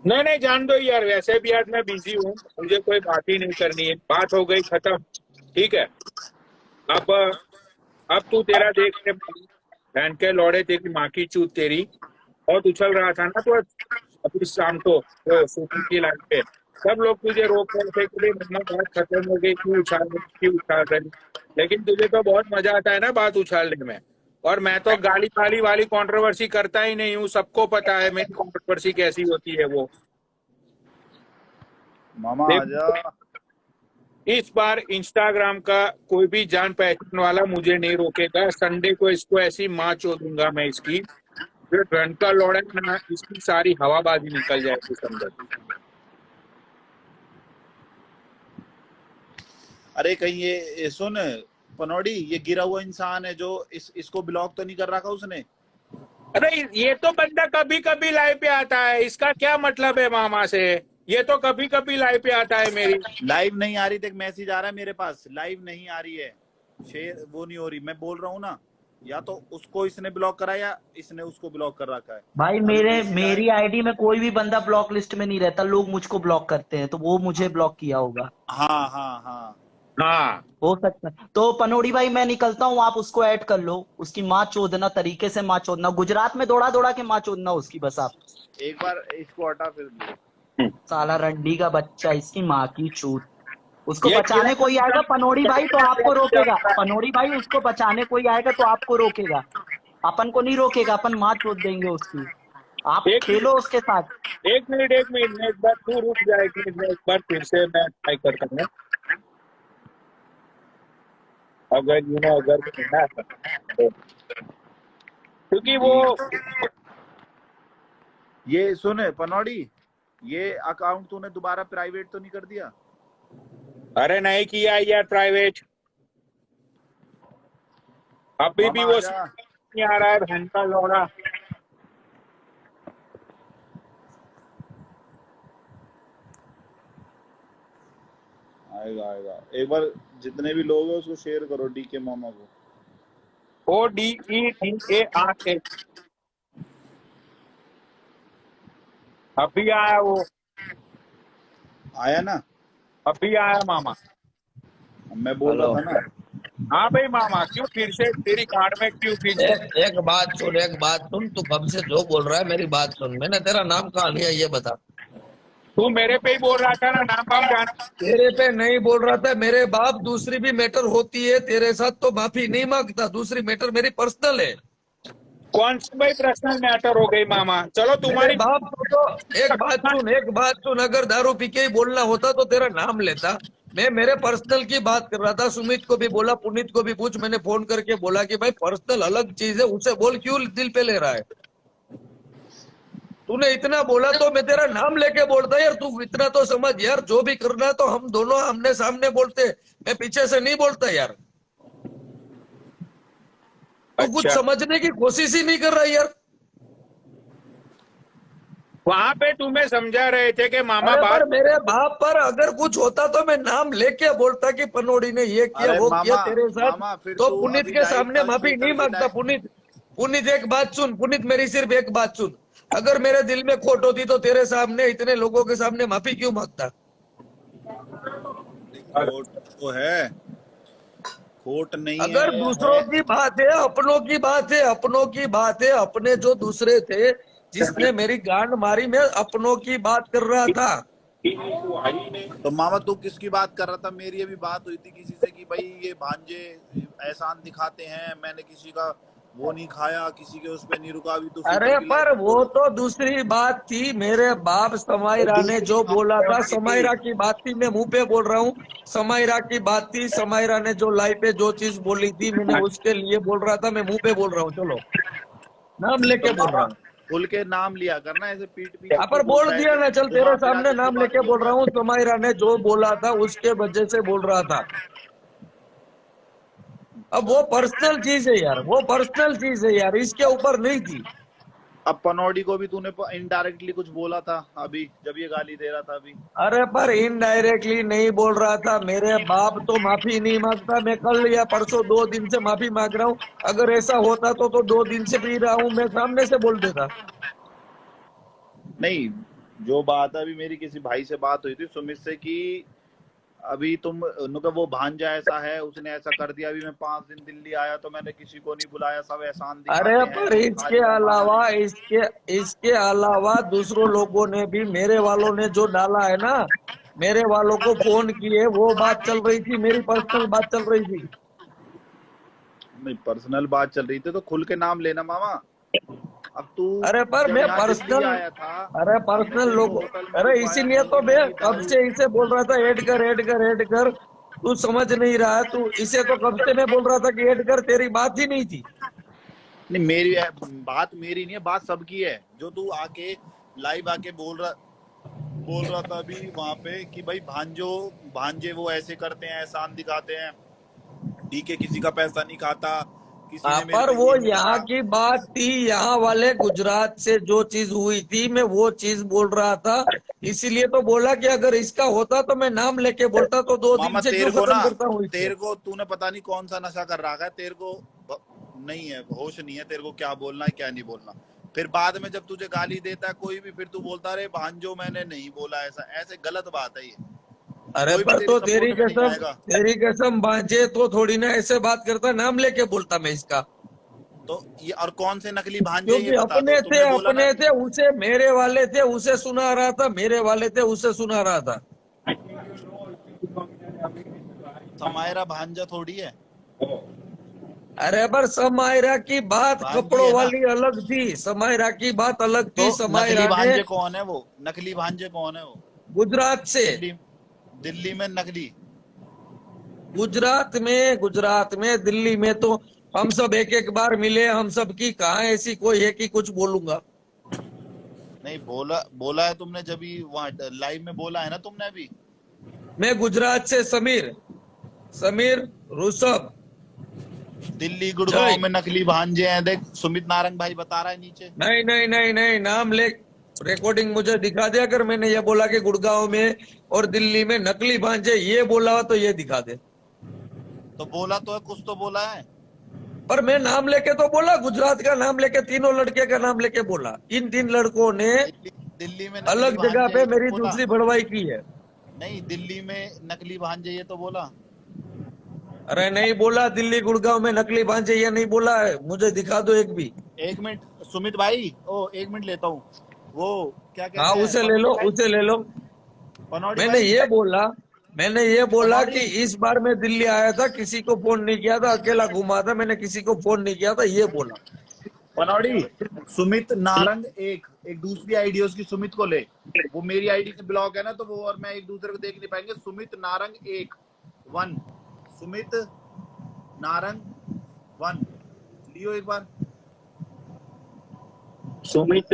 नहीं नहीं, जान दो यार, वैसे भी आज मैं बिजी हूँ, मुझे कोई बात ही नहीं करनी है, बात हो गई खत्म, ठीक है। अब तू तेरा देख ले, बहन के लौड़े, तेरी माँ की चूत तेरी, बहुत उछल रहा था ना तो अभी शाम को वो शूटिंग की लाइन पे सब लोग तुझे रोक रहे थे कि भाई मम्मा बात खत्म हो गई, क्यों उछाल रही। लेकिन तुझे तो बहुत मजा आता है ना बात उछालने में, और मैं तो गाली गाली वाली कंट्रोवर्सी करता ही नहीं हूँ, सबको पता है मेरी कंट्रोवर्सी कैसी होती है वो। मामा आजा। इस बार इंस्टाग्राम का कोई भी जान पहचान वाला मुझे नहीं रोकेगा, संडे को इसको ऐसी माँ चोदूंगा मैं इसकी, जो रन का लौड़ा है ना, इसकी सारी हवाबाजी निकल जाएगी समझ। अरे कहीं ये सुन पनौड़ी, ये गिरा हुआ इंसान है जो इसको ब्लॉक तो नहीं कर रखा उसने? अरे ये तो बंदा कभी कभी लाइव पे आता है, इसका क्या मतलब है मामा से, ये तो कभी कभी लाइव पे आता है मेरी। लाइव नहीं आ रही, देख मैसेज आ रहा है मेरे पास, लाइव नहीं आ रही है, शेयर वो नहीं हो रही, मैं बोल रहा हूँ ना। या तो उसको इसने ब्लॉक करा या इसने उसको ब्लॉक कर रखा है। भाई अभी मेरे PCI मेरी आईडी में कोई भी बंदा ब्लॉक लिस्ट में नहीं रहता, लोग मुझको ब्लॉक करते हैं, तो वो मुझे ब्लॉक किया होगा। हाँ हाँ हाँ हाँ हो सकता है। तो पनोड़ी भाई मैं निकलता हूँ, आप उसको ऐड कर लो, उसकी माँ चोदना, तरीके से माँ चोदना, गुजरात में दौड़ा दौड़ा के माँ चोदना उसकी, बस आप। एक बार इसको हटा फिर ले। साला रंडी का बच्चा, इसकी माँ की चूत। उसको ये बचाने कोई आएगा पनोड़ी भाई तो आपको रोकेगा, किया- पनोड़ी भाई उसको बचाने कोई आएगा तो आपको रोकेगा, अपन को नहीं रोकेगा, अपन माँ चोद देंगे उसकी। आप एक खेलो उसके साथ। एक मिनट मैं एक बार तू रुक जा, एक मिनट में एक बार फिर से मैं ट्राई करता हूँ। अगर अगर तो, क्योंकि वो ये सुन पनौड़ी, ये अकाउंट तूने दोबारा प्राइवेट तो नहीं कर दिया? अरे नहीं किया यार प्राइवेट, अभी भी मामा वो आजा। नहीं आ रहा है बहन का लौड़ा। आएगा आएगा, एक बार जितने भी लोग हैं उसको शेयर करो, DK मामा को। ODEDARA अभी आया वो, आया ना? अभी आया मामा। मैं बोल रहा था ना। हाँ भाई मामा, क्यों फिर से तेरी कार्ड में क्यों फिर से? एक बात सुन, तू कब से जो बोल रहा है मेरी बात सुन, मैंने तेरा नाम कहाँ लिया ये बता। तू मेरे पे ही बोल रहा था ना, नाम वाम जान। तेरे पे नहीं बोल रहा था, मेरे बाप, दूसरी भी मैटर होती है तेरे साथ तो माफी नहीं मांगता, दूसरी मैटर मेरी पर्सनल है। कौन सी भाई पर्सनल मैटर हो गई मामा? चलो मेरे तुम्हारी बाप को तो एक बात सुन, अगर दारू पी के ही बोलना होता तो तेरा नाम लेता। मैं मेरे पर्सनल की बात कर रहा था, सुमित को भी बोला, पुनीत को भी पूछ, मैंने फोन करके बोला कि भाई पर्सनल अलग चीज है, उसे बोल, क्यों दिल पे ले रहा है। तूने इतना बोला तो मैं तेरा नाम लेके बोलता यार, तू इतना तो समझ यार, जो भी करना है तो हम दोनों आमने सामने बोलते, मैं पीछे से नहीं बोलता यार। तू कुछ अच्छा। समझने की कोशिश ही नहीं कर रहा यार। वहां पे तुम्हें समझा रहे थे कि मामा अरे पर बात। मेरे बाप पर अगर कुछ होता तो मैं नाम लेके बोलता कि पनोड़ी ने ये किया, अरे वो मामा, किया तेरे साथ, मामा फिर तो तू पुनीत अभी के डाइट सामने का माफी शेयर नहीं करके मांगता। पुनीत एक बात सुन, पुनीत मेरी सिर्फ एक बात सुन, अगर मेरे दिल में खोट होती तो तेरे सामने, इतने लोगों के सामने माफी क्यों मांगता। खोट तो है, खोट नहीं अगर है, दूसरों की बात है, अपनों की बात है, अपने जो दूसरे थे जिसने मेरी गांड मारी, मैं अपनों की बात कर रहा था। तो मामा तू किसकी बात कर रहा था? मेरी अभी बात हुई थी किसी से कि भाई ये भांजे एहसान दिखाते हैं, मैंने किसी का वो नहीं खाया, किसी के उस पे नहीं रुका, अभी तो अरे पर वो तो दूसरी बात थी, मेरे बाप समायरा ने जो बोला था, समायरा की बात थी, मैं मुंह पे बोल रहा हूँ, समायरा की बात थी, समायरा ने जो लाइव पे जो चीज बोली थी, मैंने उसके लिए बोल रहा था, मैं मुंह पे बोल रहा हूँ, चलो नाम लेके बोल रहा हूँ। खुल के नाम लिया करना, ऐसे पीठ पीछे पर बोल दिया ना, चल तेरे घुमा फिरा सामने के नाम बात लेके नहीं बोल रहा हूँ, होता। समायरा ने जो बोला था उसके वजह से बोल रहा था। अब वो पर्सनल चीज है यार, वो पर्सनल चीज है यार, इसके ऊपर नहीं थी। अब पनौड़ी को भी तूने इनडायरेक्टली कुछ बोला था अभी, जब ये गाली दे रहा था अभी। अरे पर इनडायरेक्टली नहीं बोल रहा था, मेरे बाप तो माफी नहीं मांगता, मैं कल या परसों 2 दिन से माफी मांग रहा हूँ, अगर ऐसा होता तो 2 दिन से पी रहा हूँ, मैं सामने से बोल देता। नहीं, जो बात है, अभी मेरी किसी भाई से बात हुई थी सुमित से कि अभी तुम उनका वो भांजा ऐसा है, उसने ऐसा कर दिया, अभी मैं 5 दिन दिल्ली आया तो मैंने किसी को नहीं बुलाया, सब एहसान दिखाते अरे हैं, पर इसके हाजिरा मारा अलावा नहीं। इसके अलावा दूसरों लोगों ने भी, मेरे वालों ने जो डाला है ना, मेरे वालों को फोन किए, वो बात चल रही थी, मेरी पर्सनल बात चल रही थी। नहीं, पर्सनल बात चल रही थी तो खुल के नाम लेना मामा। अब तू अरे पर जब मैं यहाँ दिल्ली पर्सनल, आया था, अरे मैं पर्सनल तेरे को लोग, होटल में अरे रुकवाया, इसीलिए तो मैं नहीं कब दारू। से इसे बोल रहा था ऐड कर। तू समझ नहीं रहा, तू इसे तो कब से मैं बोल रहा था कि ऐड कर, तेरी बात ही नहीं थी। नहीं, मेरी बात मेरी नहीं है, बात सबकी है। जो तू आके लाइव आके बोल रहा था अभी वहां पे कि भाई भांजे वो ऐसे करते हैं, एहसान दिखाते हैं, DK किसी का पैसा नहीं खाता, किसी ने मेरे पर पे वो ये नहीं यहाँ करा। की बात थी, यहाँ वाले गुजरात से जो चीज हुई थी, मैं वो चीज बोल रहा था, इसीलिए तो बोला कि अगर इसका होता तो मैं नाम लेके बोलता, तो 2 दिन मामा से क्यों तेरे को खत्म ना, करता हूँ इसको। तेरे को तूने पता नहीं कौन सा नशा कर रखा है, तेरे को नहीं है, होश नहीं है तेरे को क्या बोलना है क्या नहीं बोलना। फिर बाद में जब तुझे गाली देता है कोई भी, फिर तू बोलता है भांजो मैंने नहीं बोला ऐसा, ऐसे गलत बात है ये। अरे कोई भी पर तेरी तो सपोर्ट में नहीं आएगा। तेरी कसम बांचे तो थोड़ी ना ऐसे बात करता, नाम लेके बोलता मैं इसका। तो ये और कौन से नकली भांजे ये क्योंकि बता दो। तुमने बोला ना अपने थे उसे मेरे वाले थे उसे सुना रहा था, मेरे वाले थे उसे सुना रहा था। समायरा भांजा थोड़ी है। अरे पर समायरा की बात भांजी कपड़ों है ना। वाली अलग थी, समायरा की बात अलग तो थी। नकली समायरा ने भांजे कौन है वो, नकली भांजे कौन है वो? गुजरात से, दिल्ली में नकली। गुजरात में दिल्ली में तो हम सब एक एक बार मिले, हम सब की कहाँ ऐसी कोई है कि कुछ बोलूंगा। नहीं बोला है तुमने, जब भी वहाँ लाइव में बोला है ना तुमने अभी। मैं गुजरात से समीर ऋषभ दिल्ली गुड़गांव में नकली भांजे हैं, देख सुमित नारंग भाई बता रहा है नीचे। नहीं, नाम ले, रिकॉर्डिंग मुझे दिखा दे। अगर मैंने ये बोला कि गुड़गांव में और दिल्ली में नकली भांजे ये बोला हो तो ये दिखा दे। तो बोला तो है, कुछ तो बोला है। पर मैं नाम लेके तो बोला, गुजरात का नाम लेके, तीनों लड़के का नाम लेके बोला। इन 3 लड़कों ने दिल्ली में नकली अलग जगह भांजे पे ये तो मेरी बोला। दूसरी भड़वाई की है। नहीं, दिल्ली में नकली भांजे ये तो बोला। अरे नहीं बोला, दिल्ली गुड़गांव में नकली भांजे ये नहीं बोला है। मुझे दिखा दो एक भी। एक मिनट सुमित भाई, एक मिनट लेता हूँ। वो क्या कहते हाँ हैं, उसे ले लो। पनौड़ी मैंने भाई। ये बोला कि पनौड़ी। इस बार मैं दिल्ली आया था, किसी को फोन नहीं किया था, अकेला घुमा था, मैंने किसी को फोन नहीं किया था, ये बोला। पनौड़ी, सुमित नारंग एक दूसरी आईडी उसकी, सुमित को ले। वो मेरी आईडी से ब्लॉक है ना, तो वो और मैं एक दूसरे को देख नहीं पाएंगे। सुमित नारंग 1 सुमित नारंग 1 लियो एक बार। सुमित